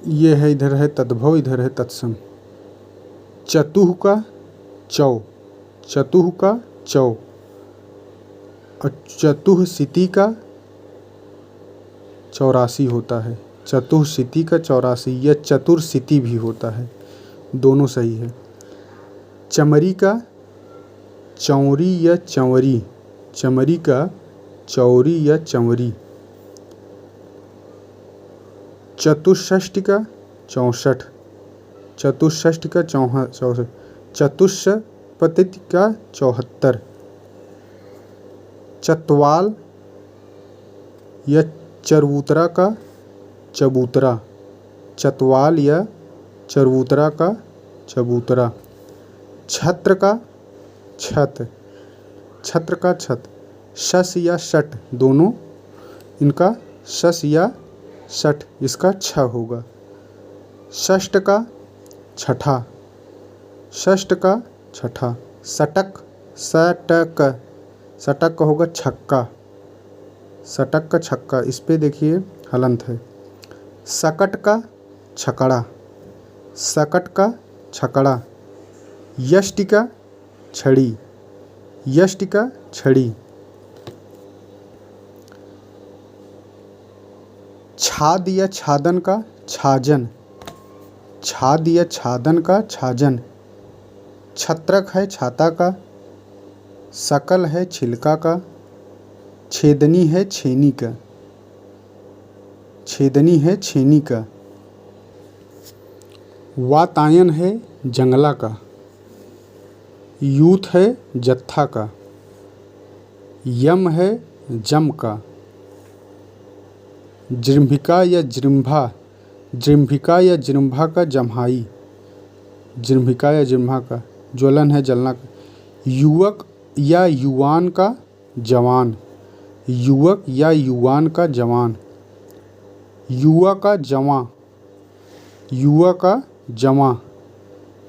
ये है, इधर है तद्भव, इधर है तत्सम। चतुः का चौ, चतुः का चौ। और चतुःसिति का 84 होता है। चतुःसिति का 84 या चतुर्सिति भी होता है, दोनों सही है। चमरी का चौरी या चंवरी, चमरी का चौरी या चंवरी। चतुष्षष्टि का 64, चतुष्षष्टि का 64। चतुष्पतिथि का 74। चतवाल या चरबूतरा का चबूतरा, चतवाल या चरबूतरा का चबूतरा। छत्र का छत, छत्र का छत। शस या शट, दोनों इनका शस या शट, इसका छ होगा। षष्ठ का छठा, षष्ठ का छठा। सटक, सटक, सटक का होगा छक्का, सटक का छक्का। इस पे देखिए हलंत है। सकट का छकड़ा, सकट का छकड़ा। यष्टि का छड़ी, यष्टि का छड़ी। छाद या छादन का छाजन, छाद या छादन का छाजन। छत्रक है छाता का। सकल है छिलका का। छेदनी है छेनी का, छेदनी है छेनी का। वातायन है जंगला का। यूथ है जत्था का। यम है जम का। जृंभिका या जृंभा, जृंभिका या जृंभा का जम्हाई, जृंभिका या जृंभा का। ज्वलन है जलना का। युवक या युवान का जवान, युवक या युवान का जवान। युवा का जवां, युवा का जवां।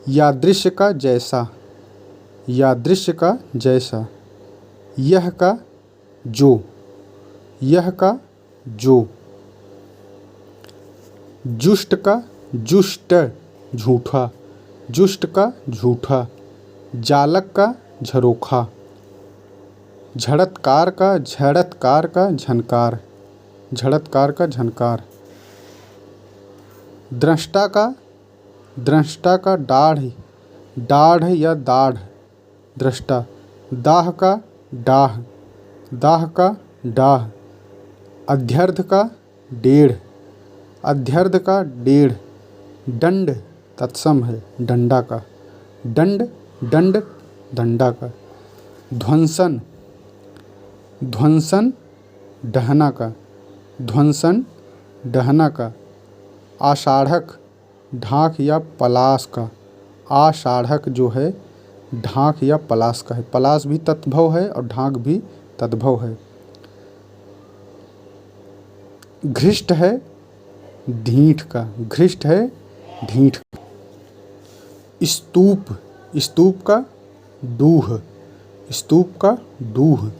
यादृश्य का जैसा, यादृश्य का जैसा। यह का जो, यह का जो। जुष्ट का जुष्ट, झूठा, जुष्ट का झूठा। जालक का झरोखा। झड़तकार का झड़तकार का झनकार, झड़तकार का झनकार। दृष्टा का दृष्टा का दाढ़, दाढ़ या दाढ़, दृष्टा। दाह का डाह, दाह का डाह। अध्यर्थ का डेढ़, अध्यर्थ का डेढ़। दंड तत्सम है डंडा का। दंड, दंड डंडा का। ध्वंसन, ध्वंसन डहना का, ध्वंसन डहना का। आषाढ़क ढाक या पलास का। आषाढ़क जो है ढाक या पलास का है। पलास भी तद्भव है और ढाक भी तद्भव है। घृष्ट है ढीठ का, घृष्ट है ढीठ। स्तूप, स्तूप का डूह, स्तूप का डूह।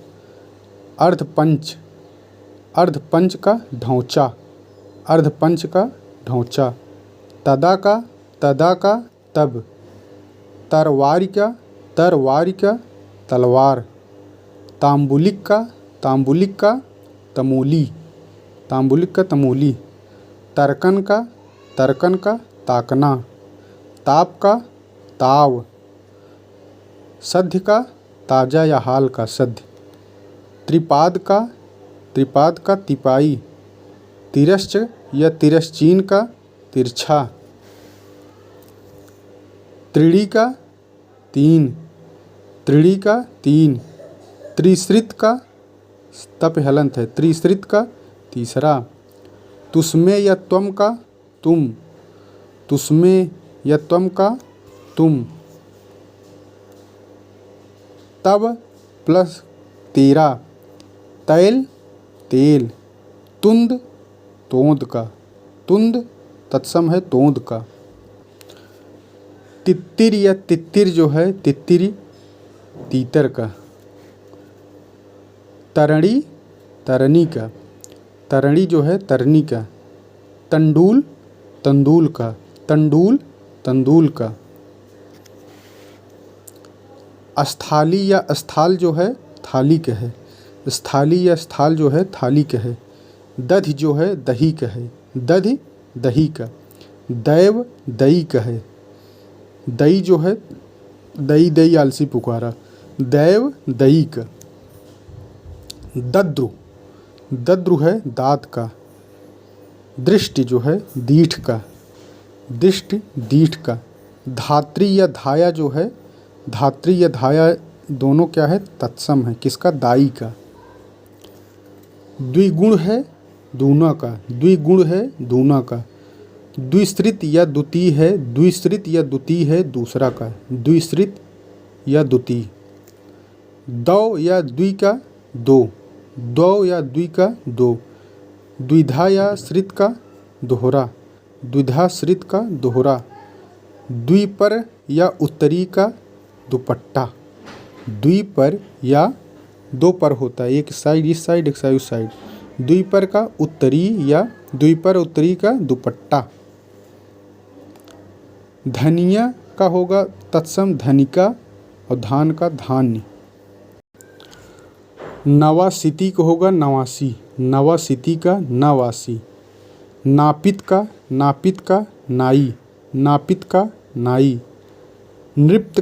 अर्धपंच, अर्धपंच का ढौंचा, अर्धपंच का ढौंचा। तदा का तब। तरवारी का तरवारी का तलवार। तांबुलिक का तमोली, तांबुलिक का तमोली। तर्कन का ताकना। ताप का ताव। सध्य का ताजा या हाल का सध्य। त्रिपाद का तिपाई। तिरश्च या तिरश्चीन का तिरछा। त्रिड़ी का तीन, त्रिड़ी का तीन। त्रिश्रित का तप हलंत है, त्रिश्रित का तीसरा। तुस्मे या त्वम का तुम, तुस्मे या त्वम का तुम। तब प्लस तेरा। तैल तेल। तुंद तोंद का, तुंद तत्सम है तोंद का। तित्तिर या तित्तिर जो है तित्तिरी तीतर का। तरणी तरनी का, तरणी जो है तरनी का। तंडूल तंदूल का, तंडूल तंदूल का। अस्थाली या अस्थाल जो है थाली का है, स्थाली या स्थाल जो है थाली का है। दधि जो है दही का है, दधि दही का। दैव दई का है, दई जो है दई दई आलसी पुकारा, दैव दई का। दद्रु, दद्रु है दाँत का। दृष्टि जो है दीठ का, दृष्टि दीठ का। धात्री या धाया जो है, धात्री या धाया दोनों क्या है तत्सम है, किसका दाई का। द्विगुण है दूना का, द्विगुण है दूना का। द्विश्रित या द्वितीय है, द्विश्रित या द्वितीय है दूसरा का, द्विश्रित या द्वितीय। दौ या द्वि का दो, दौ या द्वि का दो। द्विधा या श्रित का दोहरा, द्विधा श्रित का दोहरा। द्विपर या उत्तरी का दुपट्टा, द्विपर या दो पर होता है, एक साइड इस साइड एक साइड उस साइड। द्विपर का उत्तरी या द्विपर उत्तरी का दुपट्टा। धनिया का होगा तत्सम धनिका और धान का धान्य। नवासिती का होगा नवासी, नवासिती का नवासी। नापित का नाई, नापित का नाई। नृप्त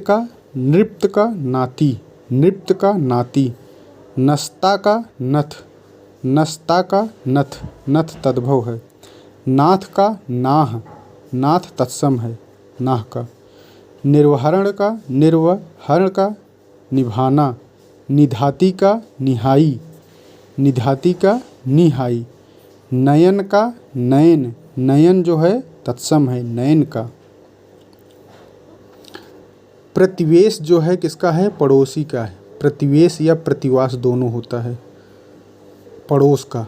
का नाती, नृप्त का नाती। नस्ता का नथ, नस्ता का नथ, नथ तद्भव है। नाथ का नाह, नाथ तत्सम है नाह का। निर्वहरण का निभाना। निधाती का निहाई, निधाती का निहाई। नयन का नयन, नयन जो है तत्सम है नयन का। प्रतिवेश जो है किसका है पड़ोसी का है, प्रतिवेश या प्रतिवास दोनों होता है पड़ोस का।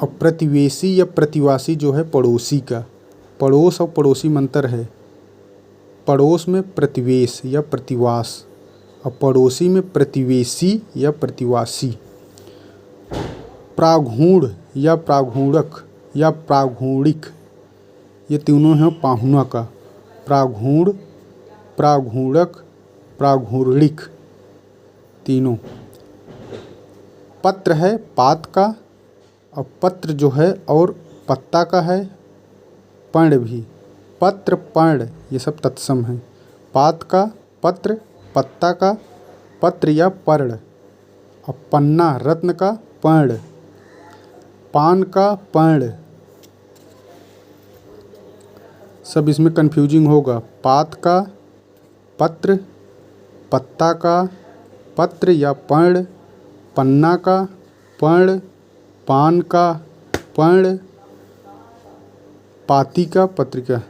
और प्रतिवेशी या प्रतिवासी जो है पड़ोसी का। पड़ोस और पड़ोसी में अंतर है, पड़ोस में प्रतिवेश या प्रतिवास और पड़ोसी में प्रतिवेशी या प्रतिवासी। प्रागूढ़ या प्रागूढ़क या प्रागूढ़िक, ये तीनों हैं पाहुना का। प्रागूढ़, प्रागूढ़क, प्रागूढ़िक तीनों। पत्र है पात का और पत्र जो है और पत्ता का है। पर्ण भी, पत्र पर्ण ये सब तत्सम है। पात का पत्र, पत्ता का पत्र या पर्ण। और पन्ना रत्न का पर्ण। पान का पर्ण, सब इसमें कन्फ्यूजिंग होगा। पात का पत्र, पत्ता का पत्र या पर्ण, पन्ना का पर्ण, पान का पर्ण, पाती का पत्रिका।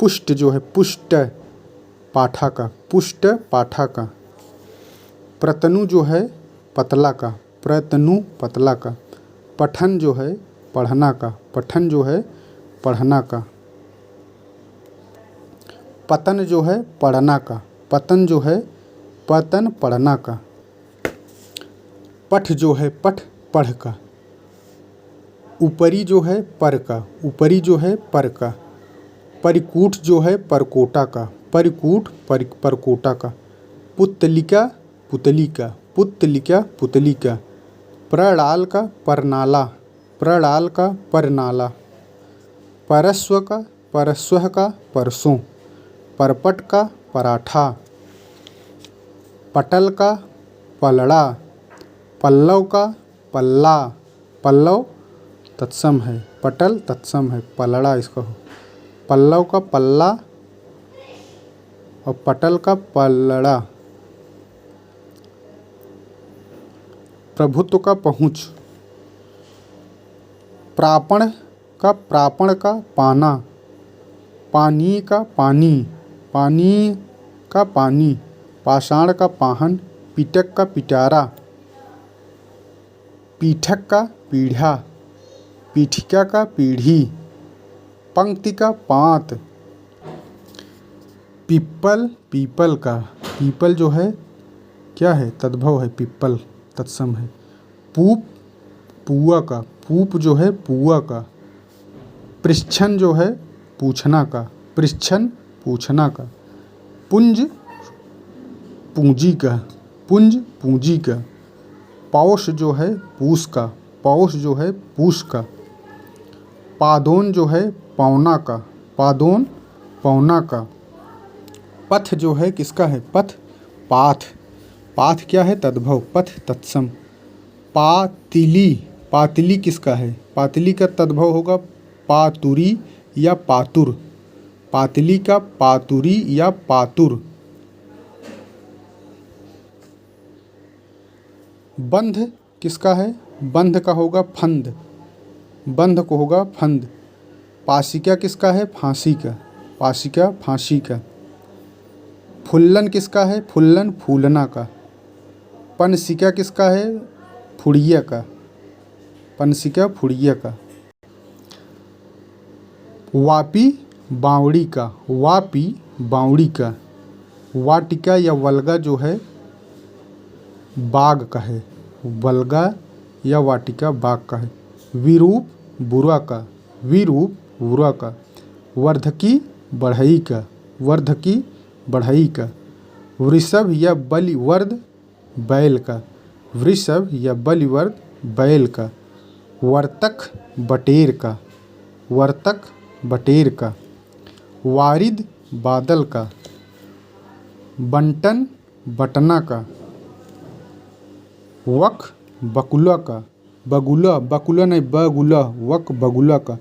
पुष्ट जो है पुष्ट पाठा का, पुष्ट पाठा का। प्रतनु जो है पतला का, प्रतनु पतला का। पठन जो है पढ़ना का, पठन जो है पढ़ना का। पतन जो है पढ़ना का, पतन जो है पतन पढ़ना का। पठ जो है पठ पढ़ का। ऊपरी जो है पर का, ऊपरी जो है पर का। परिकूट जो है परकोटा का, परिकूट परकोटा का। पुतलिका पुतली का, पुतलिका पुतली का। प्रणाल का परनाला, प्रणाल का परनाला। परस्व का परस्व का परसों। परपट का पराठा। पटल का पलड़ा। पल्लव का पल्ला, पल्लव तत्सम है, पटल तत्सम है, पलड़ा इसका हो। पल्लव का पल्ला और पटल का पलड़ा। प्रभुत्व का पहुँच। प्रापण का पाना। पानी का पानी, पानी का पानी। पाषाण का पाहन। पीटक का पिटारा। पीठक का पीढ़ा। पीठिका का पीढ़ी। पंक्ति का पात। पिप्पल पीपल का, पीपल जो है क्या है तद्भव है, पिप्पल तत्सम है। पूप पुआ का, पूप जो है पुआ का। पृच्छन जो है पूछना का, पृच्छन पूछना का। पुंज पूंजी का, पुंज पूंजी का। पौष जो है पूस का, पौष जो है पूस का। पादोन जो है पौना का, पादोन पौना का। पथ जो है किसका है, पथ पाथ, पाथ क्या है तद्भव, पथ तत्सम। पातिली, पातिली किसका है, पातिली का तद्भव होगा पातुरी या पातुर, पातिली का पातुरी या पातुर। बंध किसका है, बंध का होगा फंद, बंध को होगा फंद। पाशिका किसका है, फांसी का, पाशिका फांसी का। फुल्लन किसका है, फुल्लन फूलना का। पनसिका किसका है, फुड़िया का, पनसिका फुड़िया का। वापी बावड़ी का, वापी बावड़ी का। वाटिका या वल्गा जो है बाग का है, वल्गा या वाटिका बाग का है। विरूप बुरा का, विरूप बुरा का। वर्धकी बढ़ई का, वर्धकी बढ़ई का। वृषभ या बलिवर्द बैल का, वृषभ या बलिवर्द बैल का। वर्तक बटेर का, वर्तक बटेर का। वारिद बादल का। बंटन बटना का। वक बकुला का, बगुला, बकुला नहीं बगुला, वक बगुला का।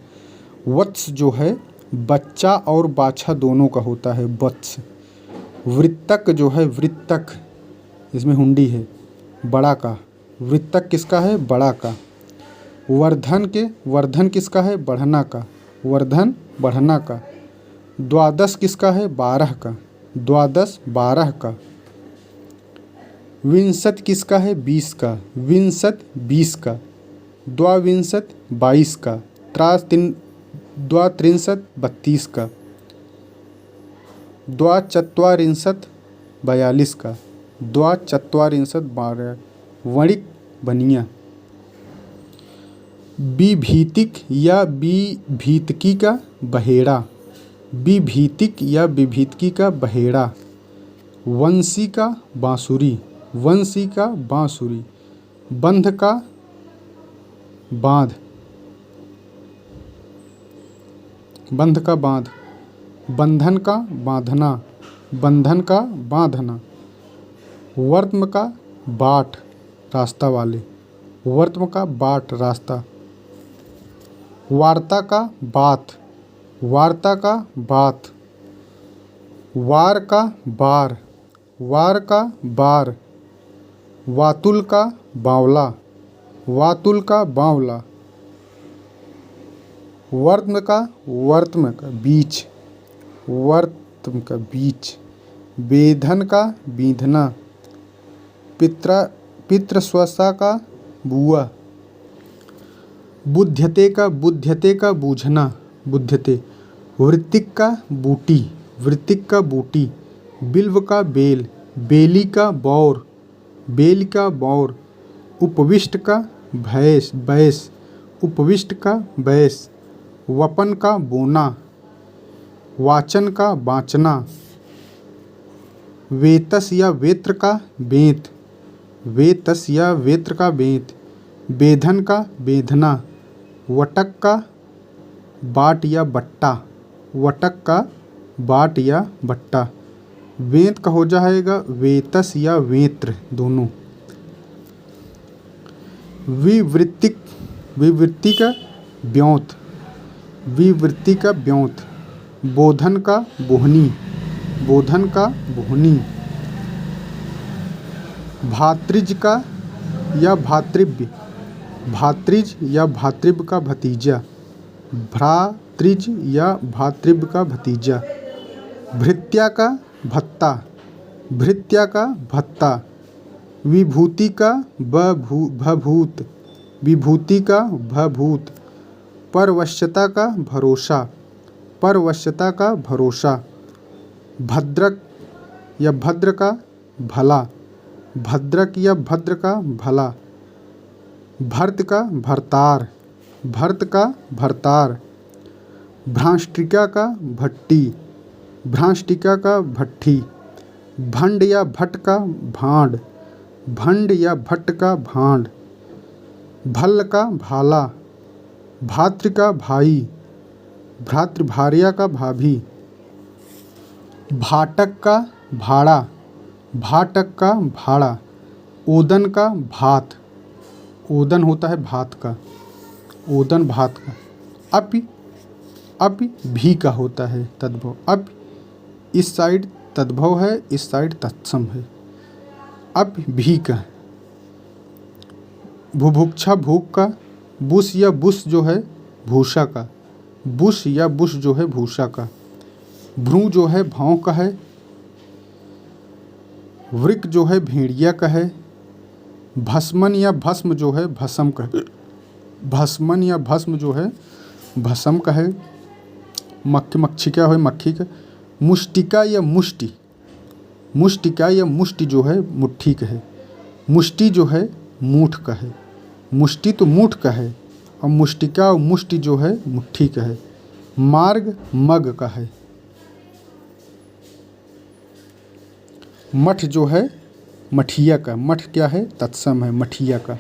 वत्स जो है बच्चा और बाछा दोनों का होता है, वत्स। वृत्तक जो है, वृत्तक इसमें हुंडी है, बड़ा का। वृत्तक किसका है, बड़ा का। वर्धन के, वर्धन किसका है, बढ़ना का, वर्धन बढ़ना का। द्वादश किसका है, 12 का, द्वादश 12 का। विंशत किसका है, 20 का, विंशत 20 का। द्वाविंशत 22 का। द्वात्रिंशत 32 का। द्वाचत्वारिंशत 42 का। द्वाचत्वारिंशत 12। वणिक बनिया। विभीतिक या विभीतकी का बहेड़ा, विभीतिक या विभीतकी का बहेड़ा। वंशी का बांसुरी, वंशी का बांसुरी। बंध का बांध, बंध का बांध। बंधन का बांधना, बंधन का बांधना। वर्त्म का बाट, रास्ता वाले, वर्त्म का बाट रास्ता। वार्ता का बात, वार्ता का बात। वार का बार, वार का बार। वातुल का बावला, वातुल का बावला। वर्त्म का, वर्त्म का बीच, वर्त्म का बीच। बेधन का बीधना। पितृस्वसा का बुआ। बुध्यते का, बुध्यते का बूझना, बुध्यते। वृत्तिक का बूटी, वृत्तिक का बूटी। बिल्व का बेल, बेली का बौर, बेल का बौर। उपविष्ट का भैंस, बैस, उपविष्ट का बैस। वपन का बोना। वाचन का बाँचना। वेतस या वेत्र का बेंत, वेतस या वेत्र का बेंत। बेधन का बेधना। वटक का बाट या बट्टा, वटक का बाट या बट्टा। वेंत का हो जाएगा वेतस या वेत्र दोनों। विवृत्तिक, विवृत्ति का ब्योंत, विवृत्ति का ब्योंत। बोधन का बोहनी, बोधन का बोहनी। भातृज का या भातृव्य, भातृज या भातृव्य का भतीजा। भ्रातृज या भातृव्य का भतीजा। भृत्या का भत्ता, भृत्या का भत्ता। विभूति का भभूत, विभूति का भभूत। परवश्यता का भरोसा, परवश्यता का भरोसा। भद्रक या भद्र का भला, भद्रक या भद्र का भला। भर्त का भरतार, भर्त का भरतार। भ्रांष्टिका का भट्टी, भ्रांष्टिका का भट्ठी। भंड या भट्ट का भांड, भंड या भट्ट का भांड। भल्ल का भाला, भातृ का भाई, भ्रातृभार्या का भाभी। भाटक का भाड़ा, भाटक का भाड़ा। ओदन का भात, ओदन होता है भात का, ओदन भात का। अपि, अपि भी का होता है तद्भव। अपि इस साइड तद्भव है, इस साइड तत्सम है। अपि भी का। बुभुक्षा भूख का। बुश या बुश जो है भूषा का, बुश या बुश जो है भूषा का। भ्रू जो है भौं का है। वृक जो है भेड़िया का है। भस्मन या भस्म जो है भस्म का है, भस्मन या भस्म जो है भस्म का है। मक्षिका है मक्खी का। मुष्टिका या मुष्टि, मुष्टिका या मुष्टि जो है मुट्ठी का है। मुष्टि जो है मूठ का है, मुष्टि तो मूठ का है और मुष्टिका और मुष्टि जो है मुट्ठी का है। मार्ग मग का है। मठ जो है मठिया का, मठ क्या है तत्सम है मठिया का।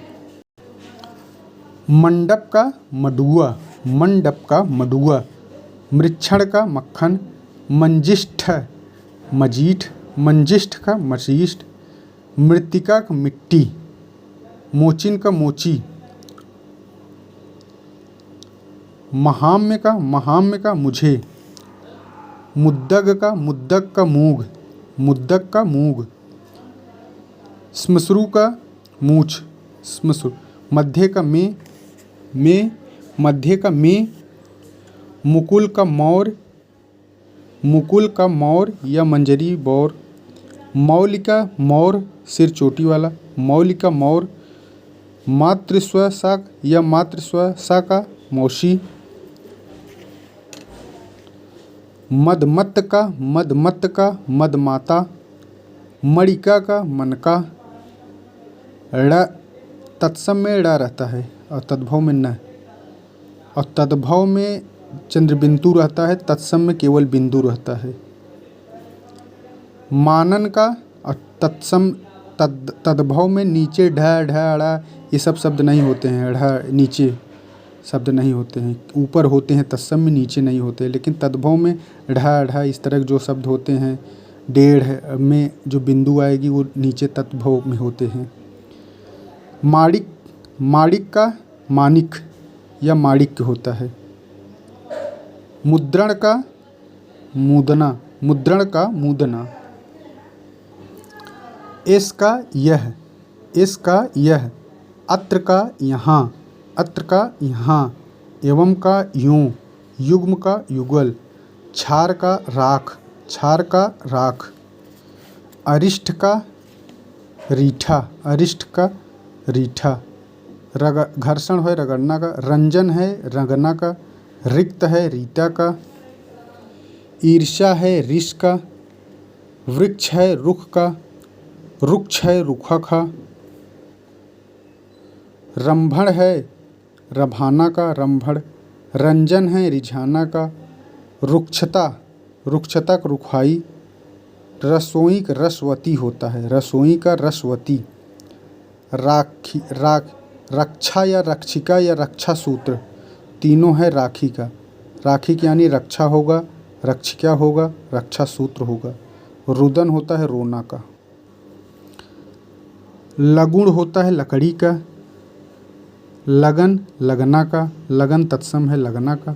मंडप का मडुआ, मंडप का मडुआ। मृक्षण का मक्खन। मंजिष्ठ मजीठ, मंजिष्ठ का मशीष्ठ। मृत्तिका का मिट्टी। मोचिन का मोची। महाम्य का मुझे। मुद्दग का मूग, मुद्दक का मूग। श्मश्रु का मूछ, श्मश्रु। मध्य का में, मध्य का में। मुकुल का मौर, मुकुल का मौर या मंजरी बौर। मौलिका मौर सिर चोटी वाला, मौलिका मौर। मातृस्व सा या मातृस्व सा का मौसी। मदमत्त का मदमाता। मणिका का मनका। ड़ तत्सम में ड़ रहता है और तद्भव में न, और तद्भव में चंद्रबिंदु रहता है, तत्सम में केवल बिंदु रहता है। मानन का और तत्सम तद्भव में नीचे ढ ढ ये सब शब्द नहीं होते हैं। ढ नीचे शब्द नहीं होते हैं, ऊपर होते हैं तत्सम में, नीचे नहीं होते। लेकिन तद्भव में ढ इस तरह जो शब्द होते हैं, डेढ़ में जो बिंदु आएगी वो नीचे तद्भव में होते हैं। माणिक, माणिक का मानिक या माणिक्य होता है। मुद्रण का मुदना, मुद्रण का मुदना। इसका यह, इसका यह। अत्र का यहाँ, अत्र का यहाँ। एवं का यूं, युग्म का युगल। छार का राख, छार का राख। अरिष्ठ का रीठा, अरिष्ठ का रीठा। घर्षण है रगड़ना का। रंजन है रंगना का। रिक्त है रीता का। ईर्ष्या है ऋष का। वृक्ष है रुख का। रुक्ष है रुखा का। रंभण है रभाना का, रंभण। रंजन है रिझाना का। रुक्षता, रुक्षता का रुखाई। रसोई का रसवती होता है, रसोई का रसवती। राखी रक्षा या रक्षिका या रक्षा सूत्र तीनों है राखी का। राखी की यानी रक्षा होगा, रक्षिका होगा, रक्षा सूत्र होगा। रुदन होता है रोना का। लगुण होता है लकड़ी का। लगन लगना का, लगन तत्सम है लगना का।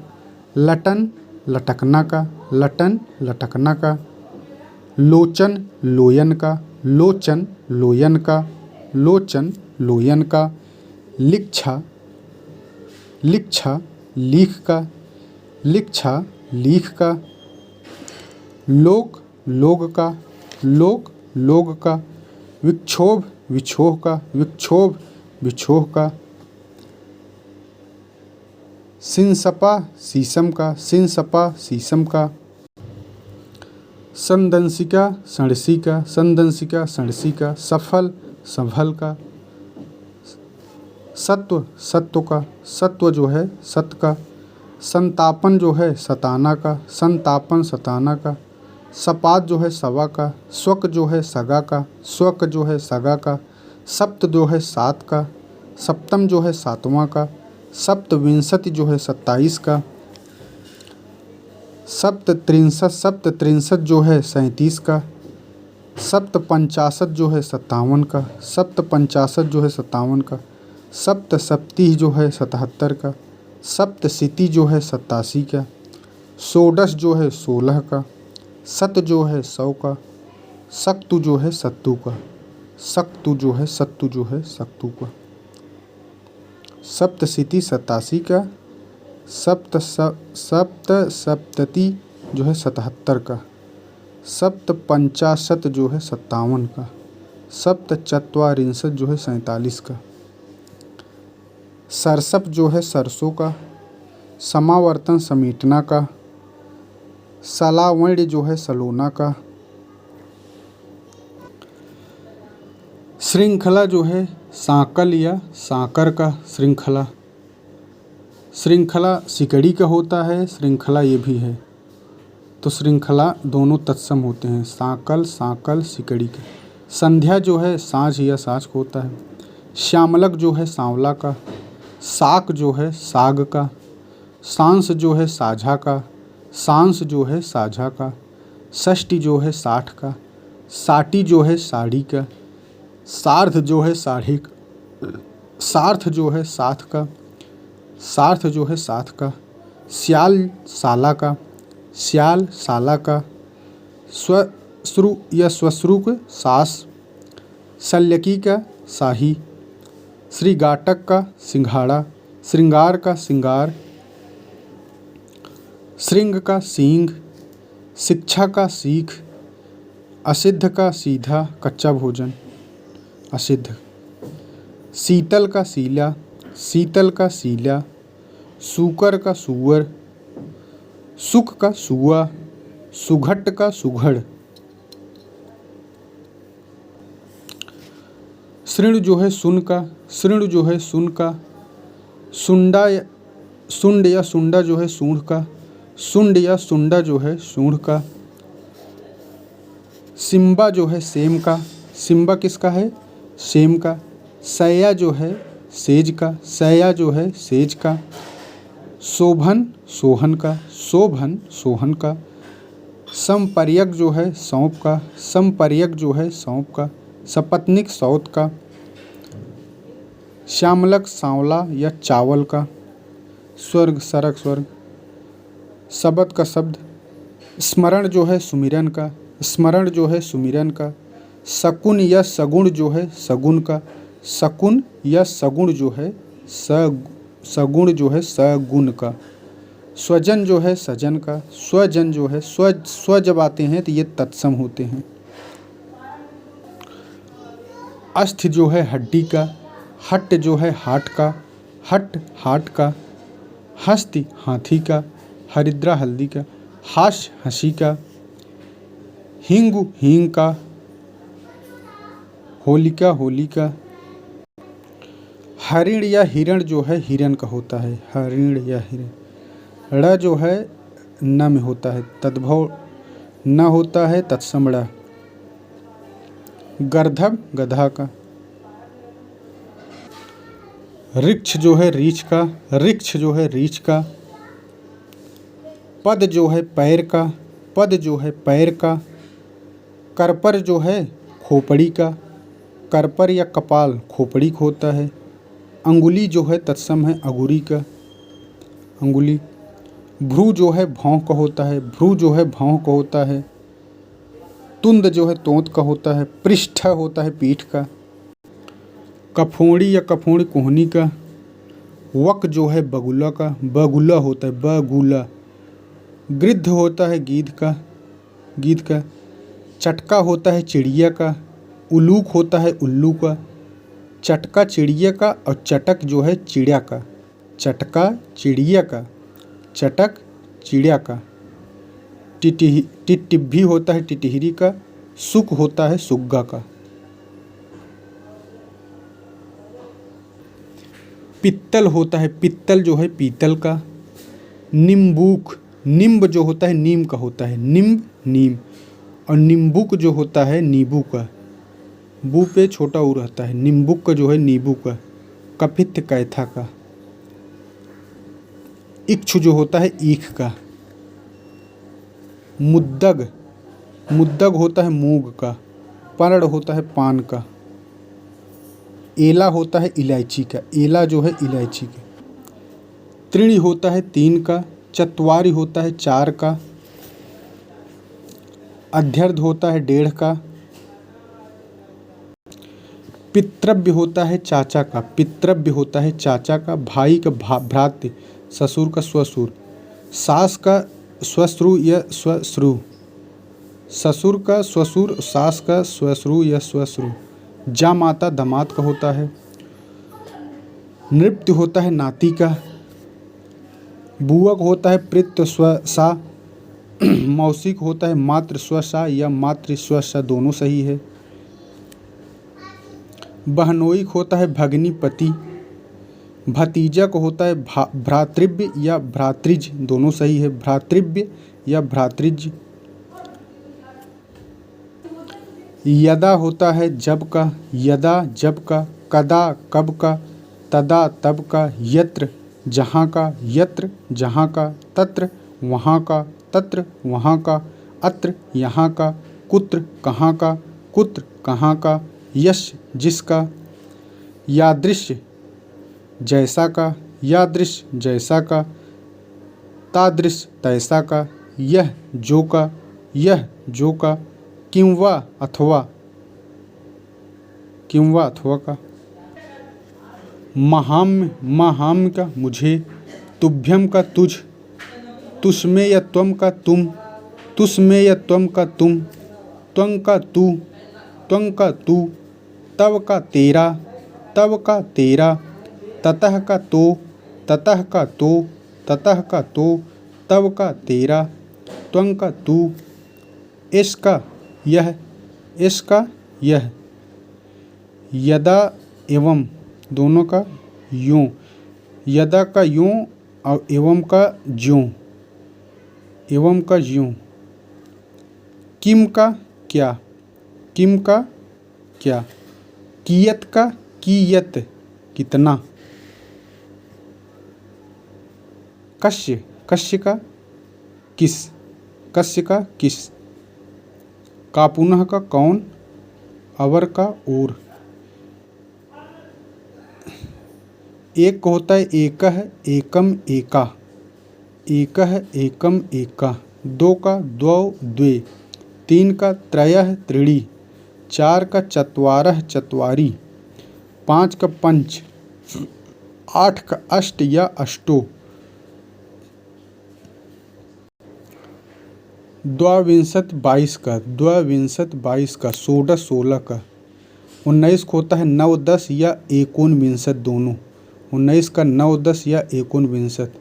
लटन लटकना का, लटन लटकना का। लोचन लोयन का, लोचन लोयन का, लोचन लोयन का। लिच्छा, लिच्छा लीख का, लिच्छा लीख का। लोक लोग का, लोक लोग का। विक्षोभ विछोह का, विक्षोभ विछोह का। सिनसपा शीशम का, सिनसपा शीशम का। संदंशिका सणसिका, संदंशिका सणसिका। सफल संभल का। सत्व सत्व का, सत्व जो है सत्व का। संतापन जो है सताना का, संतापन सताना का। सपात जो है सवा का, स्वक जो है सगा का, स्वक जो है सगा का। सप्त जो है सात का, सप्तम जो है सातवां का। सप्तविंशति जो है 27 का। सप्तत्रिंशत जो है 37 का। सप्तपंचाशत जो है 57 का, सप्तपंचाशत जो है 57 का। सप्तसप्तीह जो है 77 का। सप्तशिति जो है 87 का। षोडश जो है 16 का। सत जो है 100 का। सक्तु जो है 70 का, सक्तु जो है सत्तु जो है सक्तु का। सप्तशिति 87 का। सप्तसप्तति जो है 77 का। सप्तपंचाशत जो है 57 का। सप्तचत्वारिंशत जो है 47 का। सरसप जो है सरसों का। समावर्तन समेटना का। सलावण्य जो है सलोना का। श्रृंखला जो है सांकल या सांकर का श्रृंखला। श्रृंखला सिकड़ी का होता है, श्रृंखला ये भी है, तो श्रृंखला दोनों तत्सम होते हैं, सांकल सांकल सिकड़ी के। संध्या जो है साँझ या साँझ को होता है। श्यामलक जो है सांवला का। साक जो है साग का। सांस जो है साझा का, सांस जो है साझा का। षष्ठी जो है 60 का। साटी जो है साड़ी का। सार्ध जो है साढ़े का। सार्थ जो है साथ का। सार्थ जो है साथ का। स्याल साला का। स्याल साला का। स्वश्रु या स्वश्रुक सास। शल्यकी का शाही। श्रीगाटक का सिंघाड़ा। श्रृंगार का सिंगार। श्रृंग का सींग। शिक्षा का सीख। असिद्ध का सीधा कच्चा भोजन असिद्ध। शीतल का सीला। शीतल का सीला। सूकर का सूअर। सुख का सुआ। सुघट का सुघड़। शृणु जो है सुन का। शृणु जो है सुन का। सुंडा सुंड या सुंडा जो है सूंड का। सुंड या सुंडा जो है सूंड का। सिम्बा जो है सेम का। सिम्बा किसका है? सेम का। सैया जो है सेज का। सैया जो है सेज का। शोभन सोहन का। शोभन सोहन का। समपर्यक जो है सौंप का। समपर्यक जो है सौंप का। सपत्निक सौत का। श्यामलक सांवला या चावल का। स्वर्ग सरक स्वर्ग। शब्द का शब्द। स्मरण जो है सुमिरन का। स्मरण जो है सुमिरन का। शकुन या सगुण जो है सगुन का। शकुन या सगुण जो है सगुण जो है सगुण का। स्वजन जो है सजन का। स्वजन जो है स्व जब आते हैं तो ये तत्सम होते हैं। अस्थ जो है हड्डी का। हट जो है हाट का। हट हाट का। हस्ति हाथी का। हरिद्रा हल्दी का। हाश हंसी का। हिंगु हींग का। होलिका होली का। हरिण या हिरण जो है हिरण का होता है। हरिण या हिरण। ड़ जो है न में होता है, तद्भव न होता है, तत्सम ड़। गर्दभ गधा का। ऋक्ष जो है रीछ का। ऋक्ष जो है रीछ का। पद जो है पैर का। पद जो है पैर का। करपर जो है खोपड़ी का। करपर या कपाल खोपड़ी को होता है। अंगुली जो है तत्सम है अगुरी का। अंगुली। भ्रू जो है भौं का होता है। भ्रू जो है भौं का होता है। तुंद जो है तोंत का होता है। पृष्ठ होता है पीठ का। कफोड़ी या कफोड़ी कोहनी का। वक जो है बगुला का। बगुला होता है बगुला। गिद्ध होता है गीध का। गीध का। चटका होता है चिड़िया का। उलूक होता है उल्लू का। चटका चिड़िया का और चटक जो है चिड़िया का। चटका चिड़िया का। चटक चिड़िया का। टिटिभी होता है टिटहिरी का। सुक होता है सुग्गा का। पित्तल होता है पित्तल जो है पीतल का। निम्बूक, निम्ब जो होता है नीम का होता है, निम्ब नीम, और निम्बुक जो होता है नींबू का, बू पे छोटा ऊ रहता है, निम्बुक का जो है नींबू का, कपित्थ कैथा का, इक्षु जो होता है ईख का, मुद्दग, मुद्दग होता है मूंग का, पर्ण होता है पान का, एला होता है इलायची का, एला जो है इलायची का, त्रीणि होता है 3 का, चत्वारि होता है 4 का, अध्यर्ध होता है 1.5 का, पितृव्य होता है चाचा का, पितृव्य होता है चाचा का, भाई का भ्रातृ, ससुर का स्वसुर, सास का स्वश्रु या स्वश्रु, ससुर का स्वसुर, सास का स्वश्रु या स्वश्रु, जामाता दामाद का होता है, नृत्य होता है नाती का, बुआ को होता है प्रित स्वसा, मौसी को होता है मातृ स्वसा या मातृ स्वसा, दोनों सही है। बहनोई को होता है भगनी पति, भतीजा को होता है भ्रातृव्य या भ्रातृज, दोनों सही है, भ्रातृव्य या भ्रातृज। यदा होता है जब का, यदा जब का, कदा कब का, तदा तब का, यत्र जहाँ का, यत्र जहाँ का, तत्र वहाँ का, तत्र वहाँ का, अत्र यहाँ का, कुत्र कहाँ का, कुत्र कहाँ का, यश जिसका, यादृश्य जैसा का, यादृश्य जैसा का, तादृश तैसा का, यह जो का, यह जो का, किंवा अथवा, किंवा अथवा का, महाम्य, महाम्य का मुझे, तुभ्यम का तुझ, तुष्मे या त्वम का तुम, तुष्मे या त्वम का तुम, त्वं का तू, त्वं का तू, तव का तेरा, तव का तेरा, ततः का तो, ततः का तो, ततः का तो, तव का तेरा, त्वं का तू, इसका यह, इसका यह, यदा एवं, दोनों का यों, यदा का यों और एवं का ज्यों, एवं का ज्यों, किम का क्या, किम का क्या, कियत का कियत कितना, कस्य, कस्य का किस, कस्य का किस, कापुनः का कौन, अवर का और, एक को होता है एकः एकम एका, एकः एकम एका, 2 का द्वौ द्वे, 3 का त्रयः त्रीणि, 4 का चत्वारः चत्वारि, 5 का पंच, 8 का अष्ट या अष्टो, द्वाविंशत 22 का, द्वाविंशत 22 का, 16 16 का, 19 को होता है 9 10 या एकोनविंशत, दोनों, 19 का 9 10 या एकोनविंशत,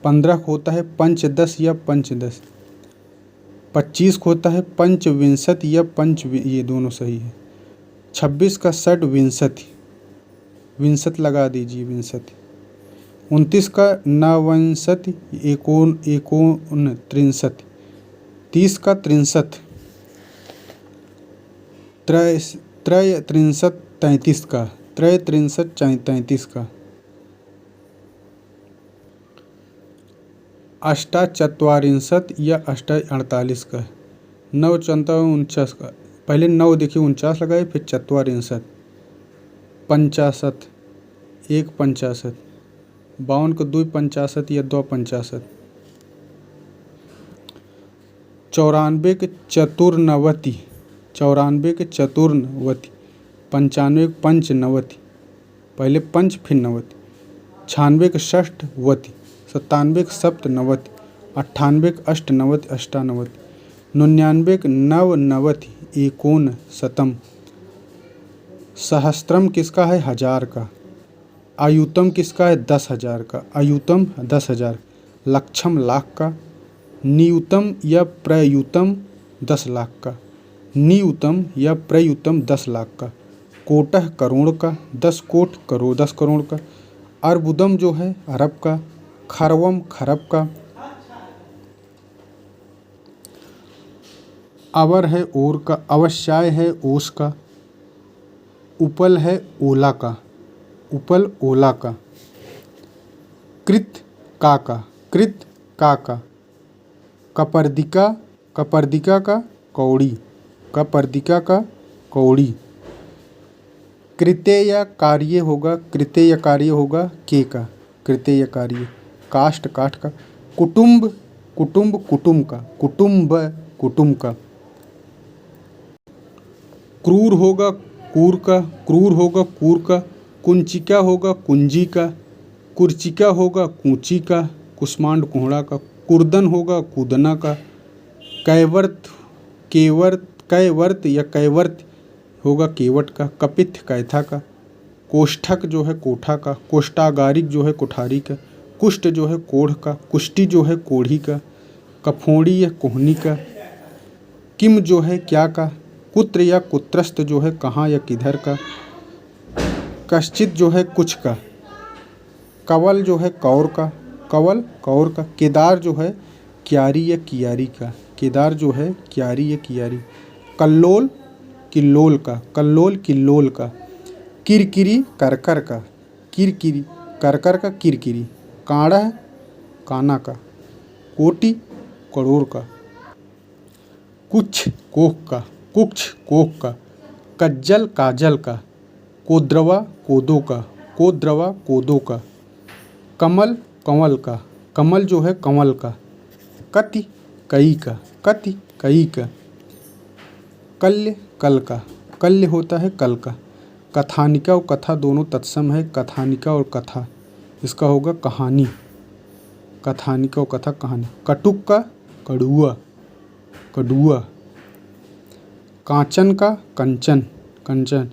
15 को होता है पंच 10 या पंच 10, 25 को होता है पंचविंशत या पंच, ये दोनों सही है, 26 का षड विंशति, विंशत लगा दीजिए विंशति, 29 का नवविंशति, एकोन त्रिंशत, 30 का 63, त्रय त्रिंशत 33 का, त्रय त्रिंशत 33 का, अष्टाचत्वारिंशत या 48 का, 9 चौंता 49 का, पहले 9 देखिए 49 लगाए, फिर चत्वारिंशत, 50, 1 50, 52 को 2 50 या 2 50, 94 के चतुर्नवति, 94 के चतुर्नवति, 95 के पंचनवति, पहले पंच फिर नवति, 96 के षष्ठवति, 97 के सप्तनवति, 98 के अष्टनवति अष्टानवति, 99 के नवनवति एकोनशतम, सहस्त्रम किसका है 1000 का, आयुतम किसका है 10,000 का, आयुतम 10,000, लक्षम लाख का, नियुतम या प्रयुतम 10 लाख का, नियुतम या प्रयुतम 10 लाख का, कोटह करोड़ का, 10 कोट करोड़ 10 करोड़ का, अर्बुदम जो है अरब का, खरवम खरब का। अवर है ओर का, अवश्याय है ओस का। उपल है ओला का, उपल ओला का। कृत का, कृत का। कपर्दिका, कपर्दिका का कौड़ी, कपर्दिका का कौड़ी। कृतेय कार्य होगा, कृतेय कार्य होगा के का, कृतेय कार्य। काष्ठ काठ का। कुटुंब, कुटुंब कुटुंब का, कुटुंब कुटुंब का। क्रूर होगा कूर का, क्रूर होगा कूर का। कुंचिका होगा कुंजी का, कुर्चिका होगा कूची का, कुष्मांड कोहड़ा का। कुर्दन होगा कूदना का। कैवर्त, केवर्त, कैवर्त या कैवर्त होगा केवट का। कपिथ कैथा का। कोष्ठक जो है कोठा का। कोष्ठागारिक जो है कोठारी का। कुष्ठ जो है कोढ़ का। कुष्टि जो है कोढ़ी का। कफोड़ी या कोहनी का। किम जो है क्या का। कुत्र या कुत्रस्त जो है कहाँ या किधर का। कश्चित जो है कुछ का। कवल जो है कौर का, कवल कौर का। केदार जो है क्यारी या कियारी का, केदार जो है क्यारी या कियारी। कल्लोल किल्लोल का, कल्लोल किल्लोल का। किरकिरी करकर का, किरकिरी करकर का किरकिरी। काढ़ा काना का। कोटि करोड़ का। कुछ कोख का, कुछ कोख का। कज्जल काजल का। कोद्रवा कोदो का, कोद्रवा कोदो का। कमल कंवल का, कमल जो है कंवल का। कति कई का, कति कई का। कल्य कल का, कल्य होता है कल का। कथानिका और कथा दोनों तत्सम है, कथानिका और कथा। इसका होगा कहानी, कथानिका और कथा कहानी। कटुक का कड़ुआ, कड़ुआ। कांचन का कंचन, कंचन।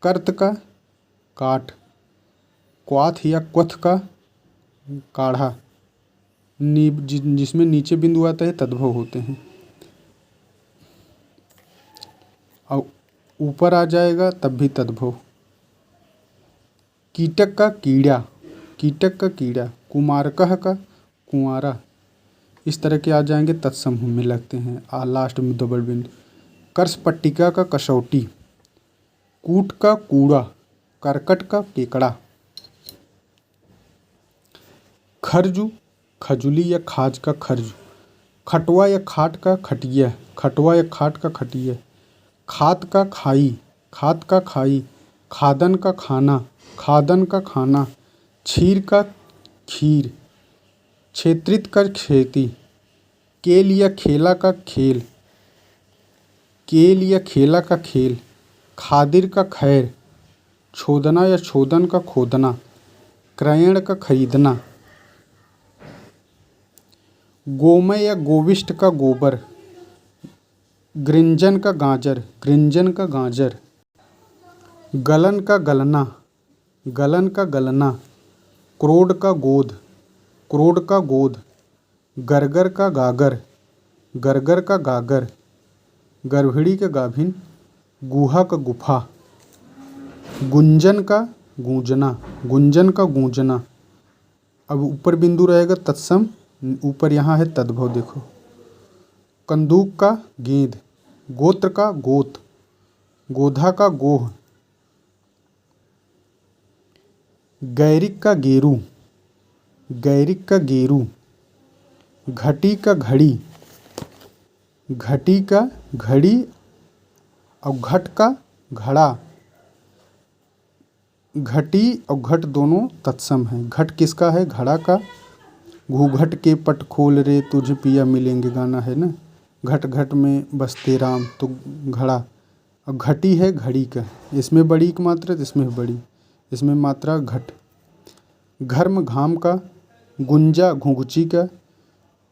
कर्त का काठ। क्वाथ या क्वथ का काढ़ा। जिसमें नीचे बिंदु आता है तद्भव होते हैं। और ऊपर आ जाएगा तब भी तद्भव। कीटक का कीड़ा, कीटक का कीड़ा। कुमारकह का कुंवारा। इस तरह के आ जाएंगे तत्समूह में लगते हैं लास्ट में डबल बिंदु। कर्ष पट्टिका का कसौटी। कूट का कूड़ा। करकट का केकड़ा। खरजू खजुली या खाज का खरजू। खटवा या खाट का खटिया, खटवा या खाट का खटिया। खात का खाई, खात का खाई। खादन का खाना, खादन का खाना। क्षीर का खीर। क्षेत्रित का खेती। केल या खेला का खेल, केल या खेला का खेल। खादिर का खैर। छोदना या छोदन का खोदना। क्रयण का खरीदना। गोमय या गोविष्ट का गोबर। गृंजन का गाजर, गृंजन का गाजर। गलन का गलना, गलन का गलना। क्रोड का गोद, क्रोड का गोद। गरगर का गागर, गरगर का गागर। गर्भिणी का गाभिन। गुहा का गुफा। गुंजन का गूंजना, गुंजन का गूंजना। अब ऊपर बिंदु रहेगा तत्सम, ऊपर यहाँ है तद्भव देखो। कंदूक का गेंद। गोत्र का गोत। गोधा का गोह। गैरिक का गेरू, गैरिक का गेरू। घटी का घड़ी, घटी का घड़ी। और घट का घड़ा। घटी और घट दोनों तत्सम हैं। घट किसका है, घड़ा का। घूंघट के पट खोल रे तुझ पिया मिलेंगे गाना है ना। घट घट में बसते राम, तो घड़ा। और घटी है घड़ी का। इसमें बड़ी की मात्रा, इसमें बड़ी, इसमें मात्रा घट। घर्म घाम का। गुंजा घुंघची का।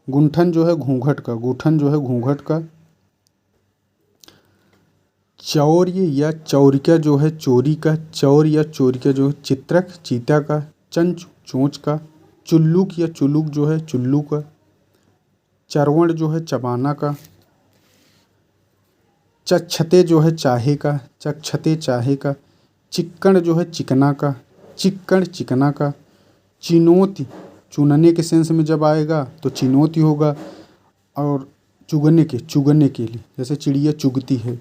गुंठन जो है घूंघट का, गुठन जो है घूंघट का। चौर्य या चौरिका जो है चोरी का। चौर या चोरिका जो है चित्रक चीता का। चंच चोंच का। चुल्लुक या चुल्लुक जो है चुल्लू का। चरवण जो है चबाना का। चक्षते जो है चाहे का, चक्षते चाहे का। चिक्कण जो है चिकना का, चिक्कण चिकना का। चिनोती चुनने के सेंस में जब आएगा तो चिनोती होगा, और चुगने के लिए, जैसे चिड़िया चुगती है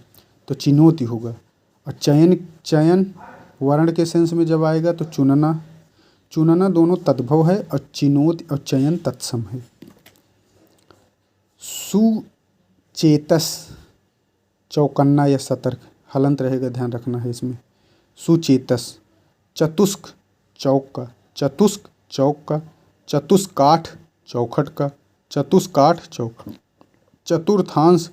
तो चिनोती होगा। और चयन वर्ण के सेंस में जब आएगा तो चुनना दोनों तद्भव है, और चिनोती और चयन तत्सम है। सुचेतस चौकन्ना या सतर्क, हलंत रहेगा, ध्यान रखना है इसमें। सुचेतस। चतुष्क चौक का, चतुष्क चौक का, चतुष्काठ चौखट का, चतुष्काठ चौखट। चतुर्थांश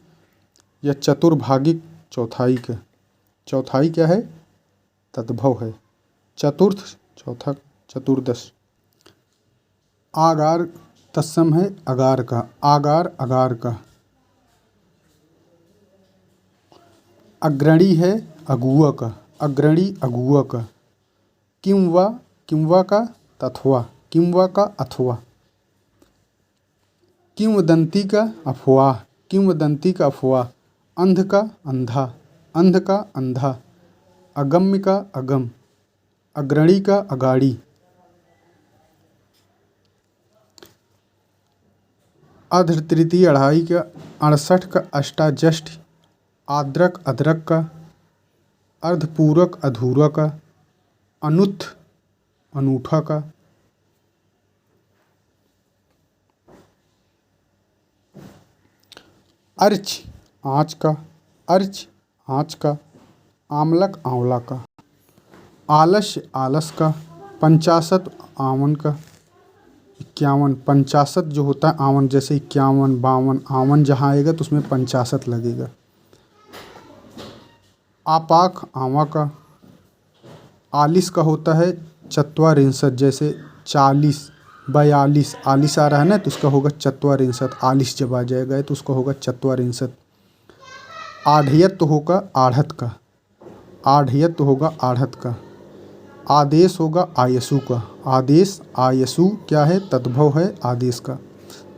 या चतुर्भागिक चौथाई का, चौथाई क्या है? तद्भव है। चतुर्थ चौथा, चतुर्दश। आगार तत्सम है अगार का, आगार अगार का। अग्रणी है अगुआ का, अग्रणी अगुआ का। किंवा का तथवा, किंवा का अथवा। किंवदंती का अफवाह, किंवदंती का अफवाह। अंध का अंधा, अंध का अंधा। अगम्य का अगम, अग्रणी का अगाड़ी। अर्ध तृतीय अढ़ाई का, 68 का अष्टाजष्ट। आद्रक अदरक का, अर्धपूरक अधूरा का। अनुत्थ अनूठा का। अर्च आँच का, अर्च आँच का। आमलक आंवला का। आलस्य आलस का। पंचाशत आवन का, 51। पंचाशत जो होता है आवन, जैसे 51 52, आवन जहाँ आएगा तो उसमें पंचाशत लगेगा। आपाक आवा का। आलिस का होता है चत्वारिंशत, जैसे 40 42, आलिस आ रहा है ना तो उसका होगा चत्वारिंशत। आलिस जब आ जाएगा तो उसका होगा चत्वारिंशत। आढ़ियत तो होगा आढ़त का, आढ़ियत तो होगा आढ़त का। आदेश होगा आयसु का, आदेश आयसु क्या है? तद्भव है आदेश का,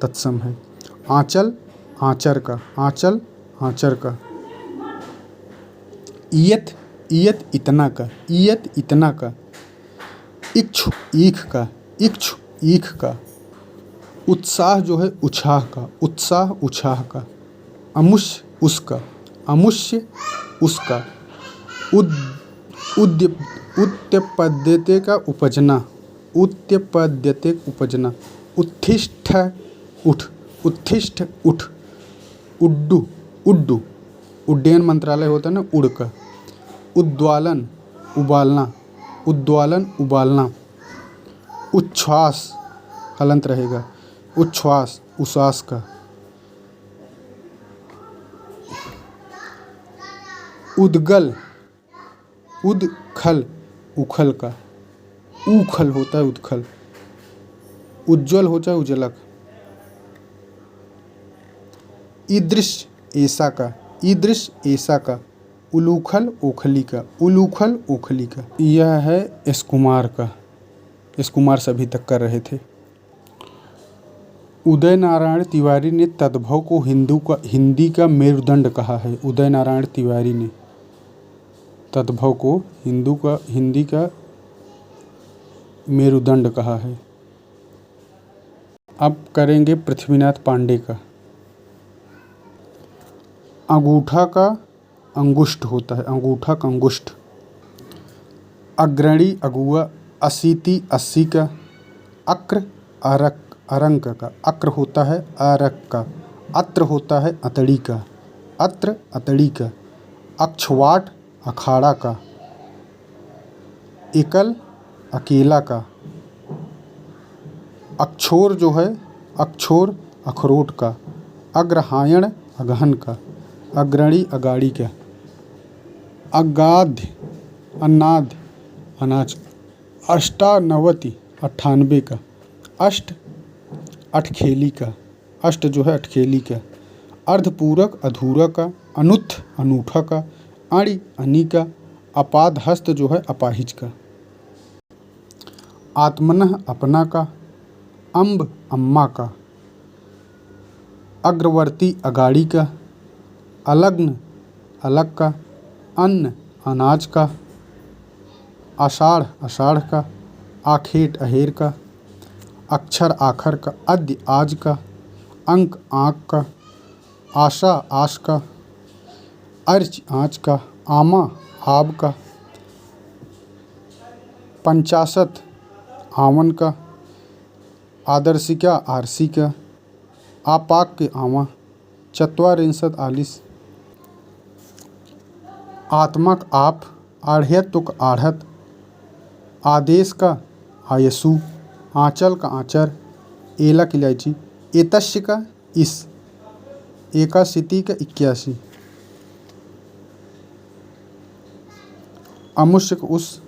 तत्सम है। आंचल आंचर का, आंचल आंचर का। ईयत ईयत इतना का, ईयत इतना का। इच्छु ईख का, इच्छु ईख का। उत्साह जो है उछाह का, उत्साह उछाह का। अमुष्य उसका, अमुष्य उसका। उत्त्यपद्यते का उपजना, उत्त्यपद्यते उपजना। उत्थिष्ठ उठ, उत्थिष्ठ उठ। उड्डू उड्डू, उड्डयन मंत्रालय होता है ना, उड़ का। उद्वालन उबालना, उद्वालन उबालना। उच्छ्वास हलंत रहेगा, उच्छ्वास उश्वास का। उद्गल उदखल उखल का, उखल होता है उदखल। उज्ज्वल होता है उजलक। ईदृश ऐसा का, ईदृश ऐसा का। उलूखल ओखली का, उलूखल ओखली का। यह है एस कुमार का, एस कुमार सभी तक कर रहे थे। उदय नारायण तिवारी ने तद्भव को हिंदी का मेरुदंड कहा है। उदय नारायण तिवारी ने तद्भव को हिंदी का मेरुदंड कहा है। अब करेंगे पृथ्वीनाथ पांडे का। अंगूठा का अंगुष्ठ होता है, अंगूठा का अंगुष्ठ। अग्रणी अगुआ, अशीति 80 का। अक्र अरक, अरंक का। अक्र होता है अरक का। अत्र होता है अतड़ी का, अत्र अतड़ी का। अक्षवाट अखाड़ा का। एकल अकेला का। अक्षोर जो है, अक्षोर अखरोट का। अग्रहायण अगहन का। अग्रणी अगाड़ी का। अगाध अनाद अनाज। अष्टानवति 98 का। अष्ट अठखेली का, अष्ट जो है अठखेली का। अर्धपूरक अधूरा का। अनुत्थ अनूठा का। अणि अनी का। अपाद हस्त जो है अपाहिज का। आत्मनः अपना का। अम्ब अम्मा का। अग्रवर्ती अगाड़ी का। अलग्न अलग का। अन्न अनाज का। आषाढ़ आषाढ़ का। आखेट अहेर का। अक्षर आखर का, अद्य आज का, अंक आँख का, आशा आश का, अर्च आँच का, आमा आब का, पंचाशत आवन का, आदर्शिका आरसी का, आपाक के आवा, चत्वारिंशत 40, आत्मक आप, आढ़्यत्तुक आढ़त, आदेश का आयसु, आंचल का आंचर, एलक इलायची, एतस्य का इस, एकाशीति का 81, अमुष्य का उस,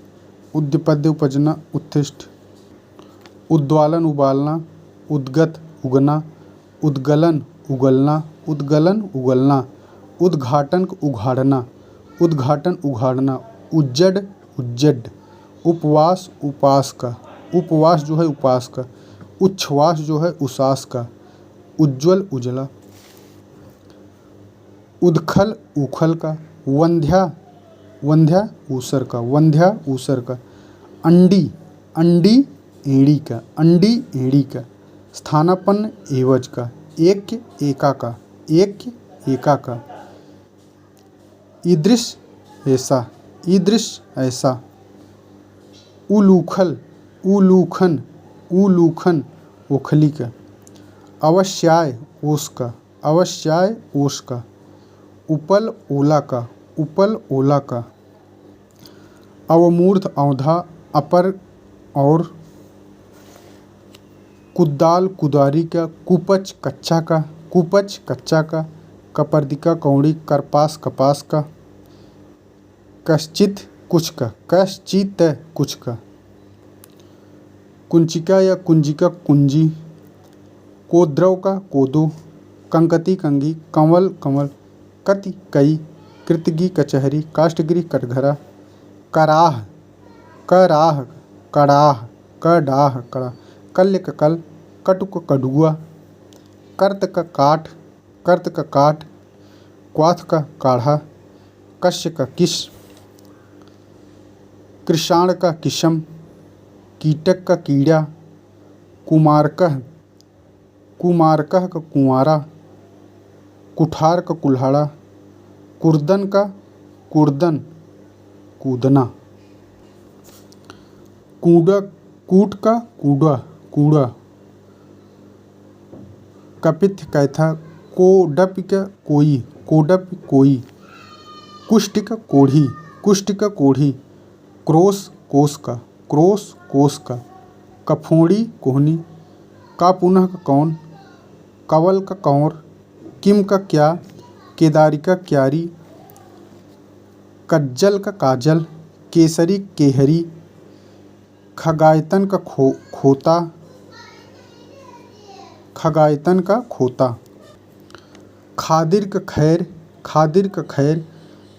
उद्यपद्य उपजना उत्थिष्ट, उद्वालन उबालना, उद्गत उगना, उद्गलन उगलना, उद्गलन उगलना, उद्घाटन का उघाड़ना, उद्घाटन उघाड़ना, उज्जड उज्जड, उपवास उपास का, उपवास जो है उपास का, उच्छ्वास जो है उसास का, उज्ज्वल उजला, उदखल उखल का, वंध्या वंध्या ऊसर का, वंध्या ऊसर का, अंडी अंडी एड़ी का, अंडी एड़ी का, स्थानापन्न एवज का, एक एका का, एक एका का, ईदृश ऐसा, ईदृश ऐसा, उलूखल उलूखन, उलूखन ओखली का, अवश्याय ओस का, अवश्याय ओस का, उपल ओला का, उपल ओला का, अवमूर्ध औधा, अपर और, कुदाल कुदारी का, कुपच कच्चा का, कुपच कच्चा का, कपर्दिका कौड़ी, करपास कपास का, कश्चित कुछ का, कश्चित कुछ का, कुंचिका या कुंजिका कुंजी, कोद्रव का कोदो, कंकती कंगी, कंवल कंवल, कति कई, कृतगी कचहरी, काष्ठगिरी कटघरा, कराह कराह, कड़ाह कडाह कड़ा, कल्य का कल, कटुक कडुआ, कर्त का काठ, कर्त का काठ, क्वाथ का काढ़ा, कश्य का किश, कृषाण का किशम, कीटक का कीड़ा, कुमारकह कुमारकह का कुंवारा, कुठार का कुल्हाड़ा, कुर्दन का कुर्दन कूदना, कूड़ा कूट का कूड़ा कूड़ा, कपिथ कैथा, कोडप का कोई, कोडप कोई, कुष्ठ का कोढ़ी, कुष्ठ का कोढ़ी, क्रोस कोस का, क्रोस कोस का, कफोड़ी कोहनी, का पुनः का कौन, कवल का कौर, किम का क्या, केदारी का क्यारी, कज्जल का काजल, केसरी केहरी, खगायतन का खोता, खगायतन का खोता, खादिर का खैर, खादिर का खैर,